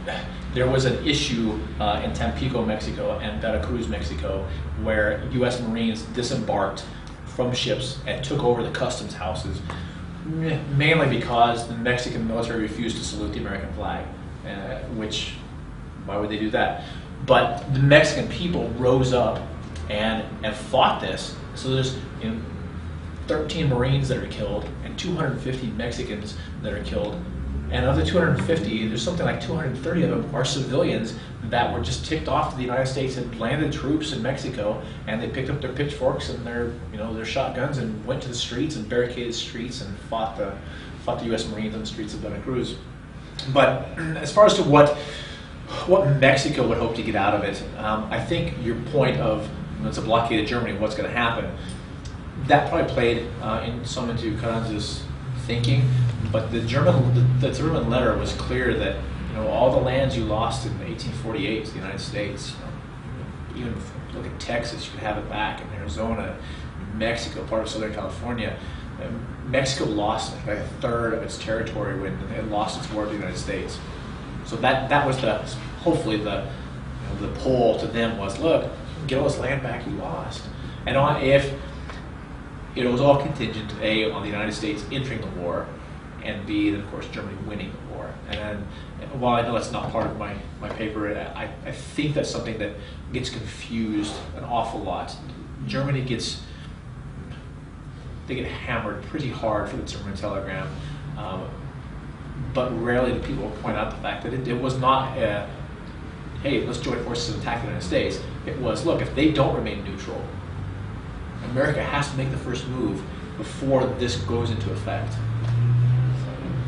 that there was an issue in Tampico, Mexico, and Veracruz, Mexico, where U.S. Marines disembarked from ships and took over the customs houses, mainly because the Mexican military refused to salute the American flag, which, why would they do that? But the Mexican people rose up and fought this. So there's 13 Marines that are killed and 250 Mexicans that are killed. And of the 250, there's something like 230 of them are civilians that were just ticked off to the United States and landed troops in Mexico, and they picked up their pitchforks and their shotguns and went to the streets and barricaded streets and fought the U.S. Marines on the streets of Veracruz. But as far as to what Mexico would hope to get out of it, I think your point of it's a blockade of Germany, what's going to happen, that probably played into Carranza's thinking. But the Zimmerman letter was clear that all the lands you lost in 1848 to the United States, even look at Texas, you could have it back, in Arizona, Mexico, part of Southern California. Mexico lost like a third of its territory when it lost its war to the United States. So that was hopefully the pull to them was, look, get all this land back you lost. And if it was all contingent, A, on the United States entering the war, and B, then of course Germany winning the war. And while I know that's not part of my paper, I think that's something that gets confused an awful lot. Germany get hammered pretty hard for the Zimmerman telegram, but rarely do people point out the fact that it was not hey, let's join forces and attack the United States. It was, look, if they don't remain neutral, America has to make the first move before this goes into effect.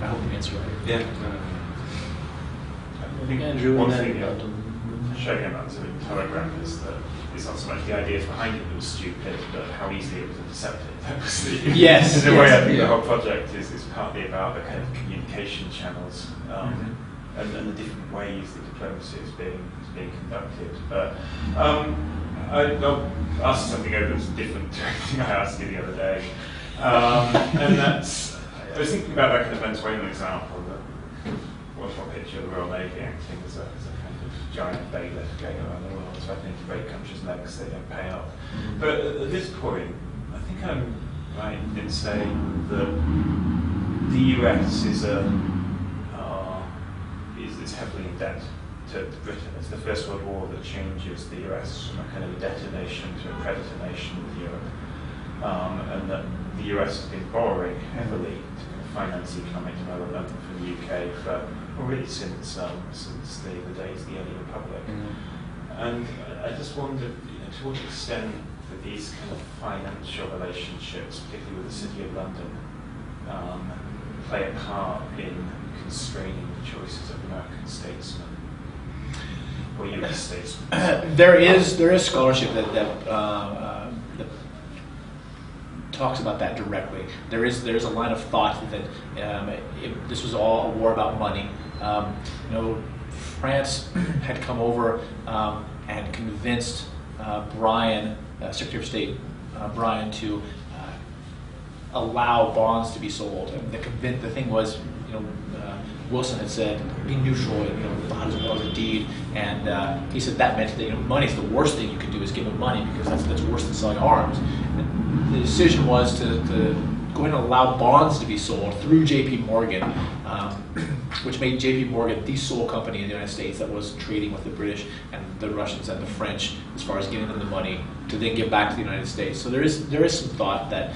I hope you answer that. Yeah. I think Andrew, one and thing then showing about the telegram is that it's not so much the ideas behind it that was stupid, but how easily it was intercepted. That was the Yes. in a way, I think the whole project is partly about the kind of communication channels. and the different ways that diplomacy is being conducted. But I'll ask something over that's different to anything I asked you the other day, and that's, I was thinking about like the Venezuelan example, the wonderful picture of the Royal Navy acting as a kind of giant bailiff going around the world, threatening to break countries' necks they don't pay up. But at this point, I think I'm right in saying that the US is heavily in debt to Britain. It's the First World War that changes the US from a kind of a debtor nation to a creditor nation with Europe, and that the US has been borrowing heavily to kind of finance economic development from the UK for already since the days of the early Republic. And I just wondered, to what extent that these kind of financial relationships, particularly with the City of London, play a part in constraining the choices of American statesmen or US statesmen. There is scholarship that talks about that directly. There's a line of thought that this was all a war about money. France had come over and convinced Bryan, Secretary of State Bryan, to allow bonds to be sold. And the thing was, Wilson had said, be neutral, thought as well as a deed, and he said that meant that money is the worst thing you could do is give them money, because that's worse than selling arms. And the decision was to go ahead and allow bonds to be sold through J.P. Morgan, which made J.P. Morgan the sole company in the United States that was trading with the British and the Russians and the French as far as giving them the money to then give back to the United States. So there is some thought that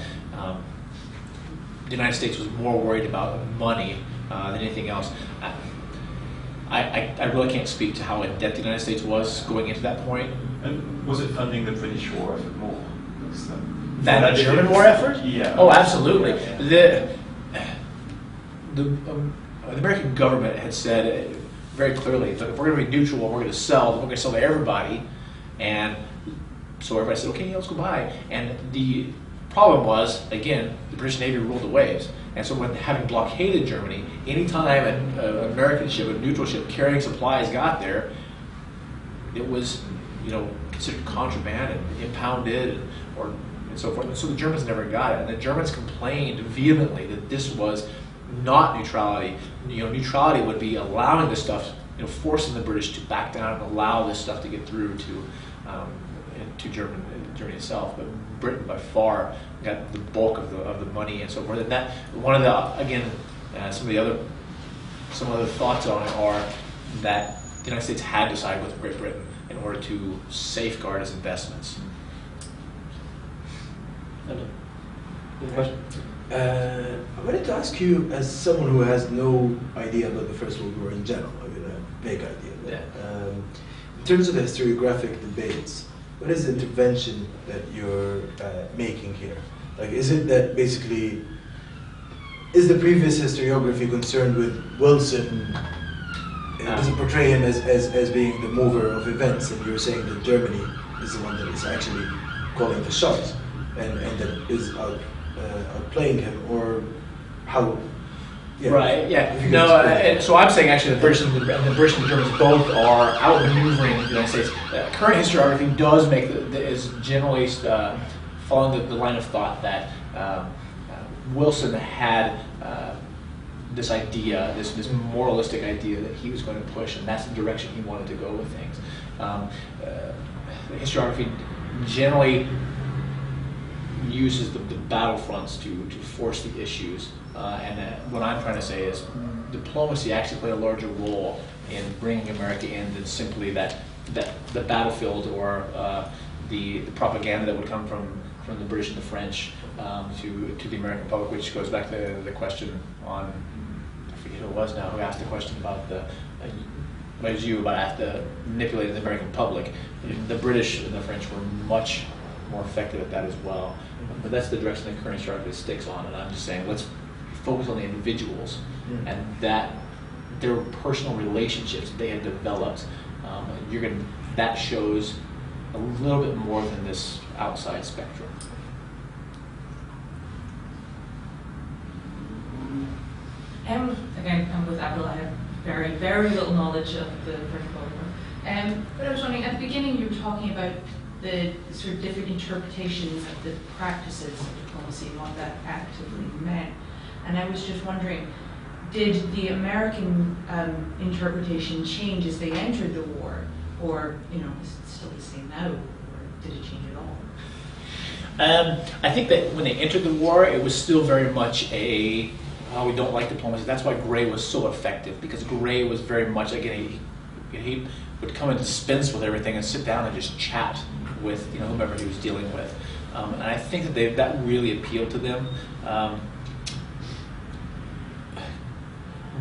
the United States was more worried about money than anything else. I really can't speak to how in debt the United States was going into that point. And was it funding the British war effort more? Than the German war effort? Yeah. Oh, absolutely. Yeah. The American government had said very clearly, if we're going to be neutral and we're going to sell, then we're going to sell to everybody. And so everybody said, okay, let's go buy. And the problem was, again, the British Navy ruled the waves. And so when having blockaded Germany, anytime an American ship, a neutral ship carrying supplies got there, it was, considered contraband and impounded and so forth. And so the Germans never got it. And the Germans complained vehemently that this was not neutrality. Neutrality would be allowing this stuff, forcing the British to back down and allow this stuff to get through to Germany itself. But Britain by far got the bulk of the money and so forth. And that one of the some of the other thoughts on it are that the United States had to side with Great Britain in order to safeguard its investments. Any question? I wanted to ask you, as someone who has no idea about the First World War in general, a vague idea, but, in terms of the historiographic debates, what is the intervention that you're making here? Like, is it that basically, is the previous historiography concerned with Wilson? Does it portray him as being the mover of events, and you're saying that Germany is the one that is actually calling the shots, and that is outplaying him, or how? Yeah, right. Yeah. No. So I'm saying actually the British and the Germans both are outmaneuvering the United States. Current historiography does make is generally following the line of thought that Wilson had this idea, this moralistic idea that he was going to push, and that's the direction he wanted to go with things. Historiography generally uses the battlefronts to force the issues, and what I'm trying to say is diplomacy actually played a larger role in bringing America in than simply that the battlefield or the propaganda that would come from the British and the French to the American public, which goes back to the question on, I forget who it was now, who asked the question about about manipulating the American public. The British and the French were much more effective at that as well. But that's the direction that current historiography sticks on, and I'm just saying let's focus on the individuals and that their personal relationships they had developed. That shows a little bit more than this outside spectrum. Again, I'm with Abdul. I have very, very little knowledge of the First World War. But I was wondering, at the beginning you were talking about the sort of different interpretations of the practices of diplomacy and what that actively meant. And I was just wondering, did the American interpretation change as they entered the war? Or, is it still the same now? Or did it change at all? I think that when they entered the war, it was still very much we don't like diplomacy. That's why Gray was so effective, because Gray was very much, again, he would come and dispense with everything and sit down and just chat with whomever he was dealing with. And I think that that really appealed to them.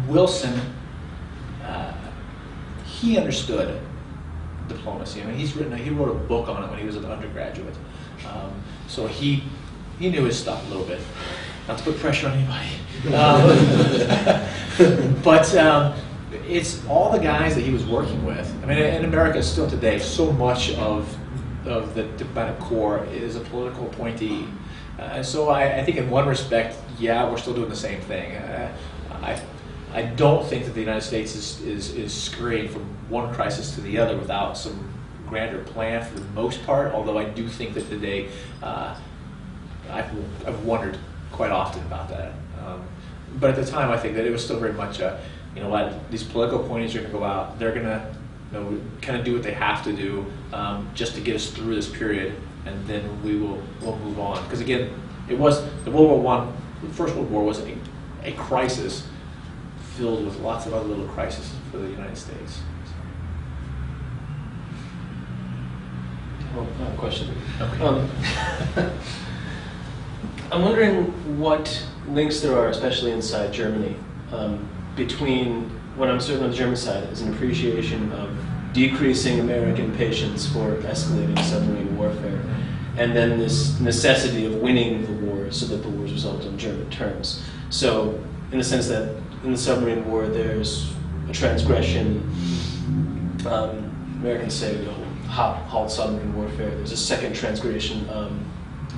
Wilson, he understood diplomacy. I mean, he wrote a book on it when he was an undergraduate. So he knew his stuff a little bit. Not to put pressure on anybody. But it's all the guys that he was working with. I mean, in America still today, so much of the diplomatic corps is a political appointee. And so I think in one respect, yeah, we're still doing the same thing. I don't think that the United States is scurrying from one crisis to the other without some grander plan for the most part, although I do think that today, I've wondered quite often about that. But at the time, I think that it was still very much these political appointees are going to go out, they're going to kind of do what they have to do just to get us through this period, and then we'll move on. Because again, it was the First World War was a crisis filled with lots of other little crises for the United States. I have a question. Okay. I'm wondering what links there are, especially inside Germany, between what I'm certain on the German side is an appreciation of decreasing American patience for escalating submarine warfare, and then this necessity of winning the war so that the wars result on German terms. So, in the sense that in the submarine war there's a transgression, Americans say, halt submarine warfare. There's a second transgression,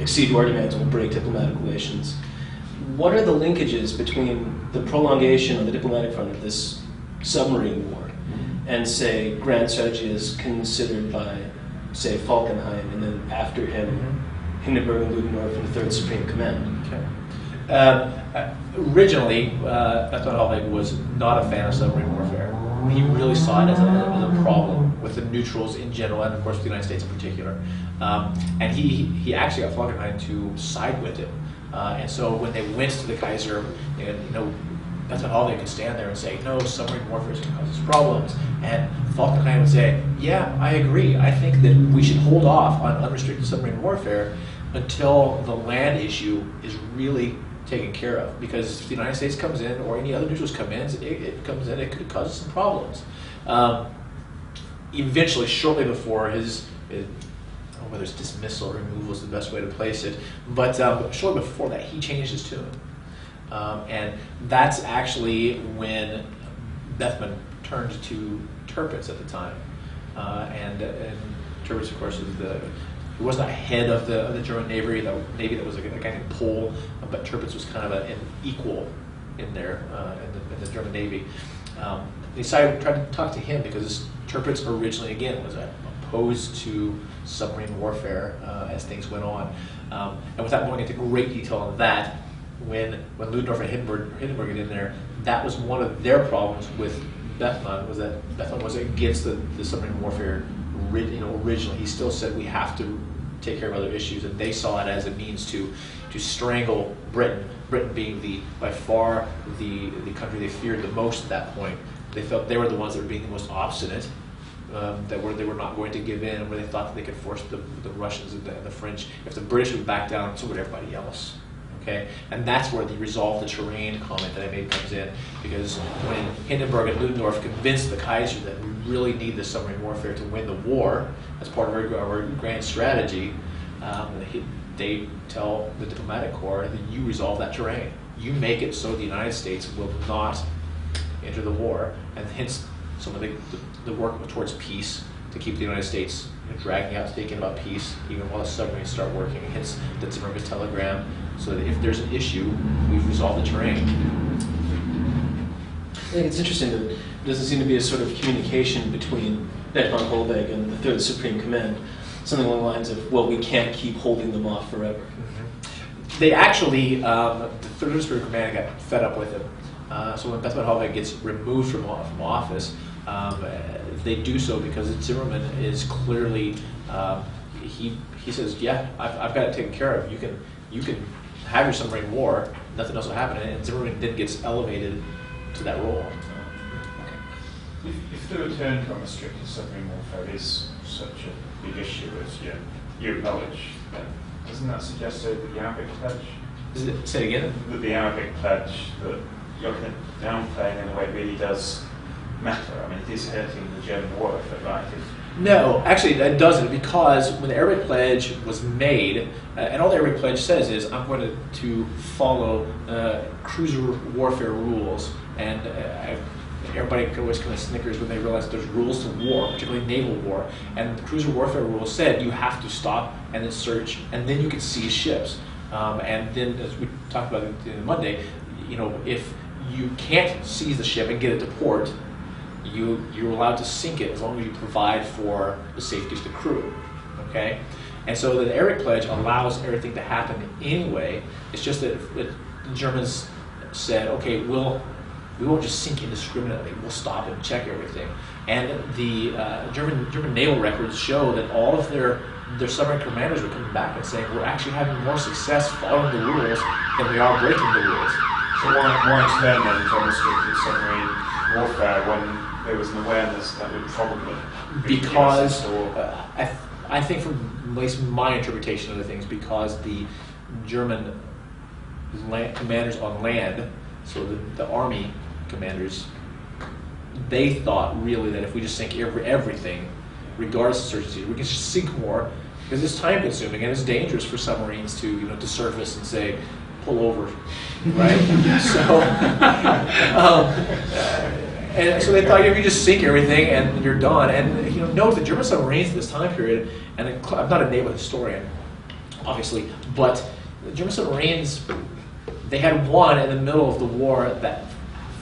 exceed war demands will break diplomatic relations. What are the linkages between the prolongation on the diplomatic front of this submarine war and, say, grand strategy is considered by, say, Falkenhayn, and then after him, Hindenburg and Ludendorff and the Third Supreme Command? Okay. Originally, Bethmann-Hollweg was not a fan of submarine warfare. He really saw it as a problem with the neutrals in general, and of course the United States in particular. And he actually got Falkenhayn to side with him. And so when they went to the Kaiser, Bethmann-Hollweg could stand there and say, no, submarine warfare is going to cause us problems. And Falkenhayn would say, yeah, I agree. I think that we should hold off on unrestricted submarine warfare until the land issue is really taken care of. Because if the United States comes in, or any other neutrals come in, it could cause us some problems. Eventually, shortly before whether it's dismissal or removal is the best way to place it, but shortly before that, he changed his tune. And that's actually when Bethmann turned to Tirpitz at the time. And Tirpitz, of course, he was not head of the German Navy. That was a guy named Pohl, but Tirpitz was kind of an equal in there in the German Navy. They tried to talk to him because Tirpitz originally, again, was opposed to submarine warfare as things went on. And without going into great detail on that, when Ludendorff and Hindenburg get in there, that was one of their problems with Bethmann, was that Bethmann was against the submarine warfare originally. He still said we have to take care of other issues, and they saw it as a means to strangle Britain. Britain being by far the country they feared the most at that point. They felt they were the ones that were being the most obstinate, they were not going to give in, where they thought that they could force the Russians and the French. If the British would back down, so would everybody else. Okay, and that's where the resolve the terrain comment that I made comes in, because when Hindenburg and Ludendorff convinced the Kaiser that we really need this submarine warfare to win the war as part of our grand strategy, they tell the diplomatic corps that you resolve that terrain. You make it so the United States will not enter the war, and hence some of the work towards peace to keep the United States dragging out, thinking about peace, even while the submarines start working. Hence the Zimmermann telegram, so that if there's an issue, we've resolved the terrain. I think it's interesting that doesn't seem to be a sort of communication between Beck von Holweg and the Third Supreme Command. Something along the lines of, well, we can't keep holding them off forever. They actually, the Third Supreme Command got fed up with him. So when Beth von Holweg gets removed from office, they do so because Zimmerman is clearly, he says, yeah, I've got it taken care of. You can have your submarine war, nothing else will happen. And Zimmerman then gets elevated to that role. If the return from restricted submarine warfare is such a big issue as you acknowledge, then doesn't that suggest that the Arabic pledge? Say it again? That the Arabic pledge that you're downplaying in a way really does matter. I mean, it is hurting the German war effort, right? No, actually that doesn't, because when the Arabic Pledge was made, and all the Arabic Pledge says is, I'm going to follow cruiser warfare rules, and everybody always kind of snickers when they realize there's rules to war, particularly naval war, and the cruiser warfare rules said you have to stop and then search, and then you can seize ships. And then, as we talked about on Monday, if you can't seize the ship and get it to port, you're allowed to sink it as long as you provide for the safety of the crew, okay? And so the Arabic Pledge allows everything to happen anyway. It's just that the Germans said, okay, we won't just sink indiscriminately. We'll stop and check everything. And the German naval records show that all of their submarine commanders were coming back and saying, we're actually having more success following the rules than we are breaking the rules. So why turn then from restricted submarine warfare when there was an awareness that would probably because I think from at least my interpretation of the things, because the German commanders on land, so the army commanders, they thought really that if we just sink everything, regardless of search and seizure, we can just sink more, because it's time consuming and it's dangerous for submarines to surface and say, pull over, right? And so they thought if you just sink everything and you're done. And note the German submarines at this time period, and I'm not a naval historian, obviously, but the German submarines, they had one in the middle of the war that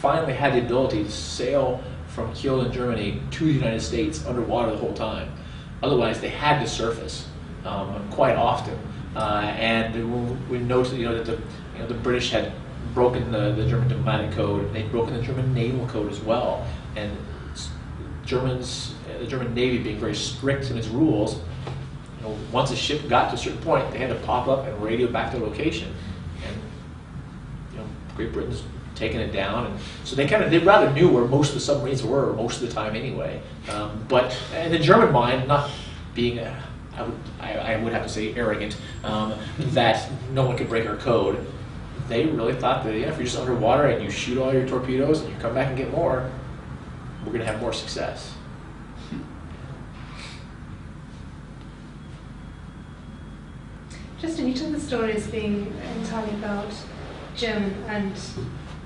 finally had the ability to sail from Kiel in Germany to the United States underwater the whole time. Otherwise, they had to surface quite often. And we noted, that the British had broken the German diplomatic code. They'd broken the German naval code as well. And the German Navy being very strict in its rules, once a ship got to a certain point, they had to pop up and radio back to location. And Great Britain's taking it down, and so they rather knew where most of the submarines were most of the time anyway. But in the German mind, not being I would have to say arrogant, that no one could break our code. They really thought that if you're just underwater and you shoot all your torpedoes and you come back and get more, we're going to have more success. Justin, you told the story as being entirely about German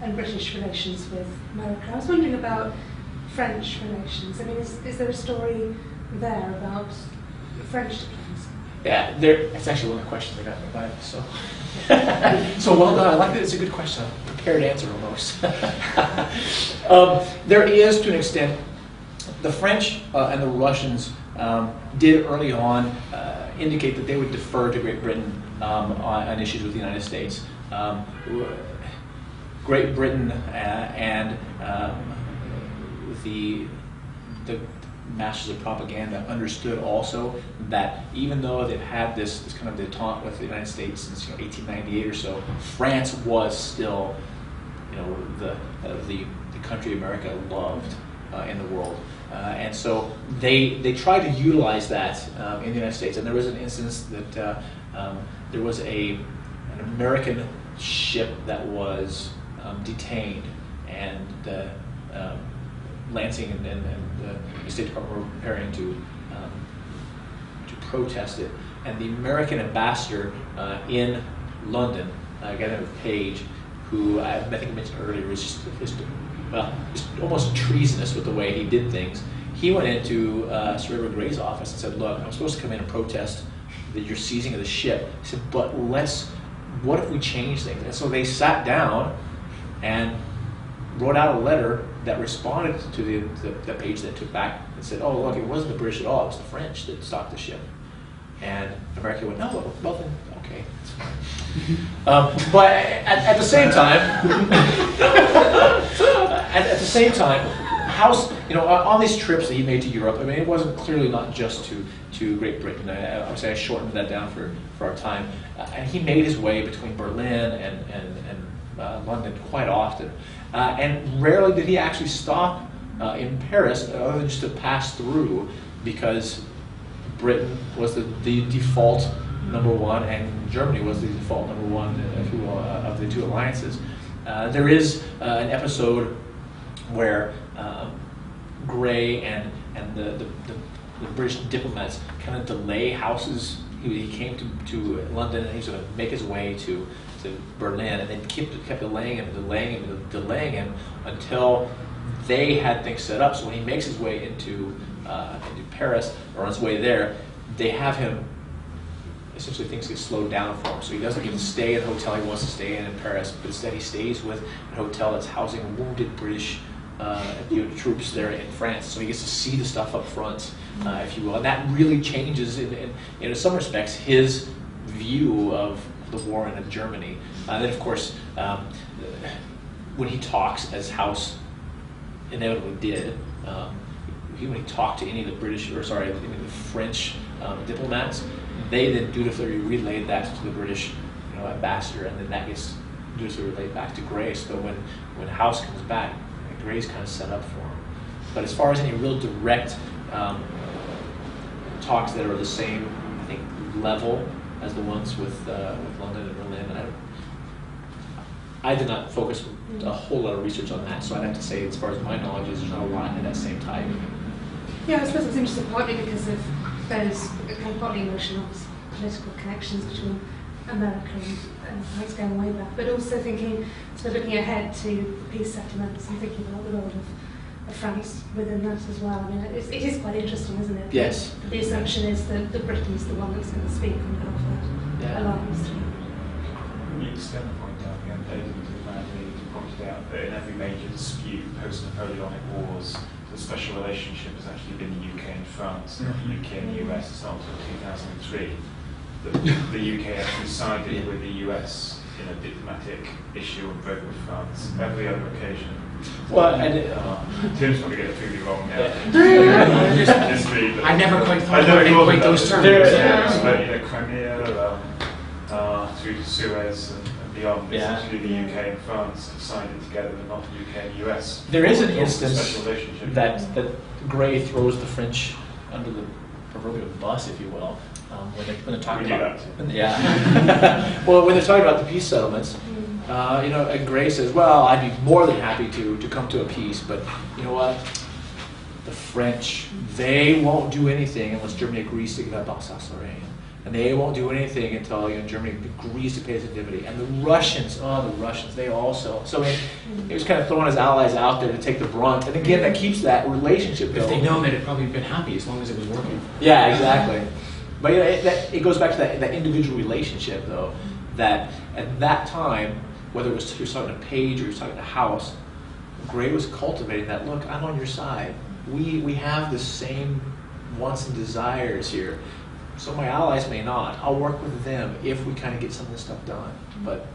and British relations with America. I was wondering about French relations. I mean, is there a story there about French diplomacy? Yeah, it's actually one of the questions I got in the Bible, so. So well done. I like that. It's a good question. I'm prepared to answer almost. There is, to an extent, the French and the Russians did early on indicate that they would defer to Great Britain on issues with the United States. Great Britain and the masters of propaganda understood also that even though they've had this kind of detente with the United States since 1898 or so, France was still the country America loved in the world, and so they tried to utilize that in the United States. And there was an instance that there was an American ship that was detained, and Lansing and the State Department were preparing to protest it, and the American ambassador in London, a guy named Page, who I think I mentioned earlier, was just almost treasonous with the way he did things. He went into Sir Edward Grey's office and said, "Look, I'm supposed to come in and protest that you're seizing of the ship." He said, "But what if we change things?" And so they sat down and wrote out a letter that responded to the page that took back and said, oh, look, it wasn't the British at all, it was the French that stopped the ship. And America went, no, well then, okay, it's fine. But at the same time, at the same time, House, on these trips that he made to Europe, I mean, it wasn't clearly not just to Great Britain. I would say I shortened that down for our time. And he made his way between Berlin and London quite often. And rarely did he actually stop in Paris, other than just to pass through, because Britain was the default #1, and Germany was the default #1, if you will, of the two alliances. There is an episode where Grey and the British diplomats kind of delay House's. He came to London, and he was going to make his way to Berlin, and they kept delaying him until they had things set up. So when he makes his way into Paris, or on his way there, they have him, essentially things get slowed down for him. So he doesn't get to stay at the hotel he wants to stay in Paris, but instead he stays with a hotel that's housing wounded British troops there in France. So he gets to see the stuff up front, if you will. And that really changes, in some respects, his view of the war in Germany. And then, of course, when he talks, as House inevitably did, when he talked to any of the any of the French diplomats, they then dutifully relayed that to the British, ambassador, and then that gets dutifully relayed back to Grey. So when House comes back, Grey's kind of set up for him. But as far as any real direct talks that are the same, I think, level as the ones with London and Berlin, I did not focus a whole lot of research on that, so I'd have to say, as far as my knowledge is, there's not a lot in that same type. Yeah, I suppose it's interesting partly because of those kind of partly emotional political connections between America and France going way back, but also thinking, sort of looking ahead to the peace settlements and thinking about the role of France within that as well. I mean, it is quite interesting, isn't it? Yes. The assumption is that Britain's the one that's going to speak on behalf of that alliance. When you extend the point out again, David pointed out that in every major dispute post-Napoleonic wars, the special relationship has actually been the UK and France, not the UK and the US. It's not until 2003 that the UK actually sided with the US in a diplomatic issue and broke with France. Every other occasion. Well, Tim's probably going to prove you wrong now. I never quite thought about it those terms. But Crimea, through to Suez and beyond, it's actually the UK and France decided together, but not the UK and US. There is an instance that Grey throws the French under the proverbial bus, if you will, when they're talking about well, when they're talking about the peace settlements. And Grey says, well, I'd be more than happy to come to a peace, but you know what? The French, they won't do anything unless Germany agrees to give up Alsace-Lorraine. And they won't do anything until Germany agrees to pay its indemnity. And the Russians, they also. So he was kind of throwing his allies out there to take the brunt. And again, that keeps that relationship going. If they know, they'd probably been happy as long as it was working. Yeah, exactly. But it goes back to that individual relationship, though, that at that time, whether it was you're talking to Page or you're talking to House, Grey was cultivating that, look, I'm on your side. We have the same wants and desires here. So my allies may not. I'll work with them if we kind of get some of this stuff done. But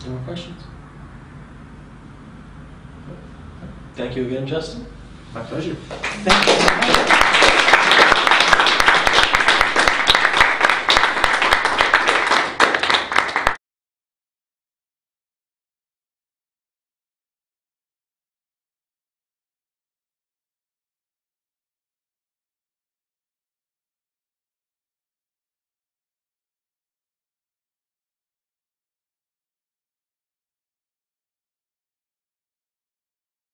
any more questions? Thank you again, Justin. My pleasure. Thank you.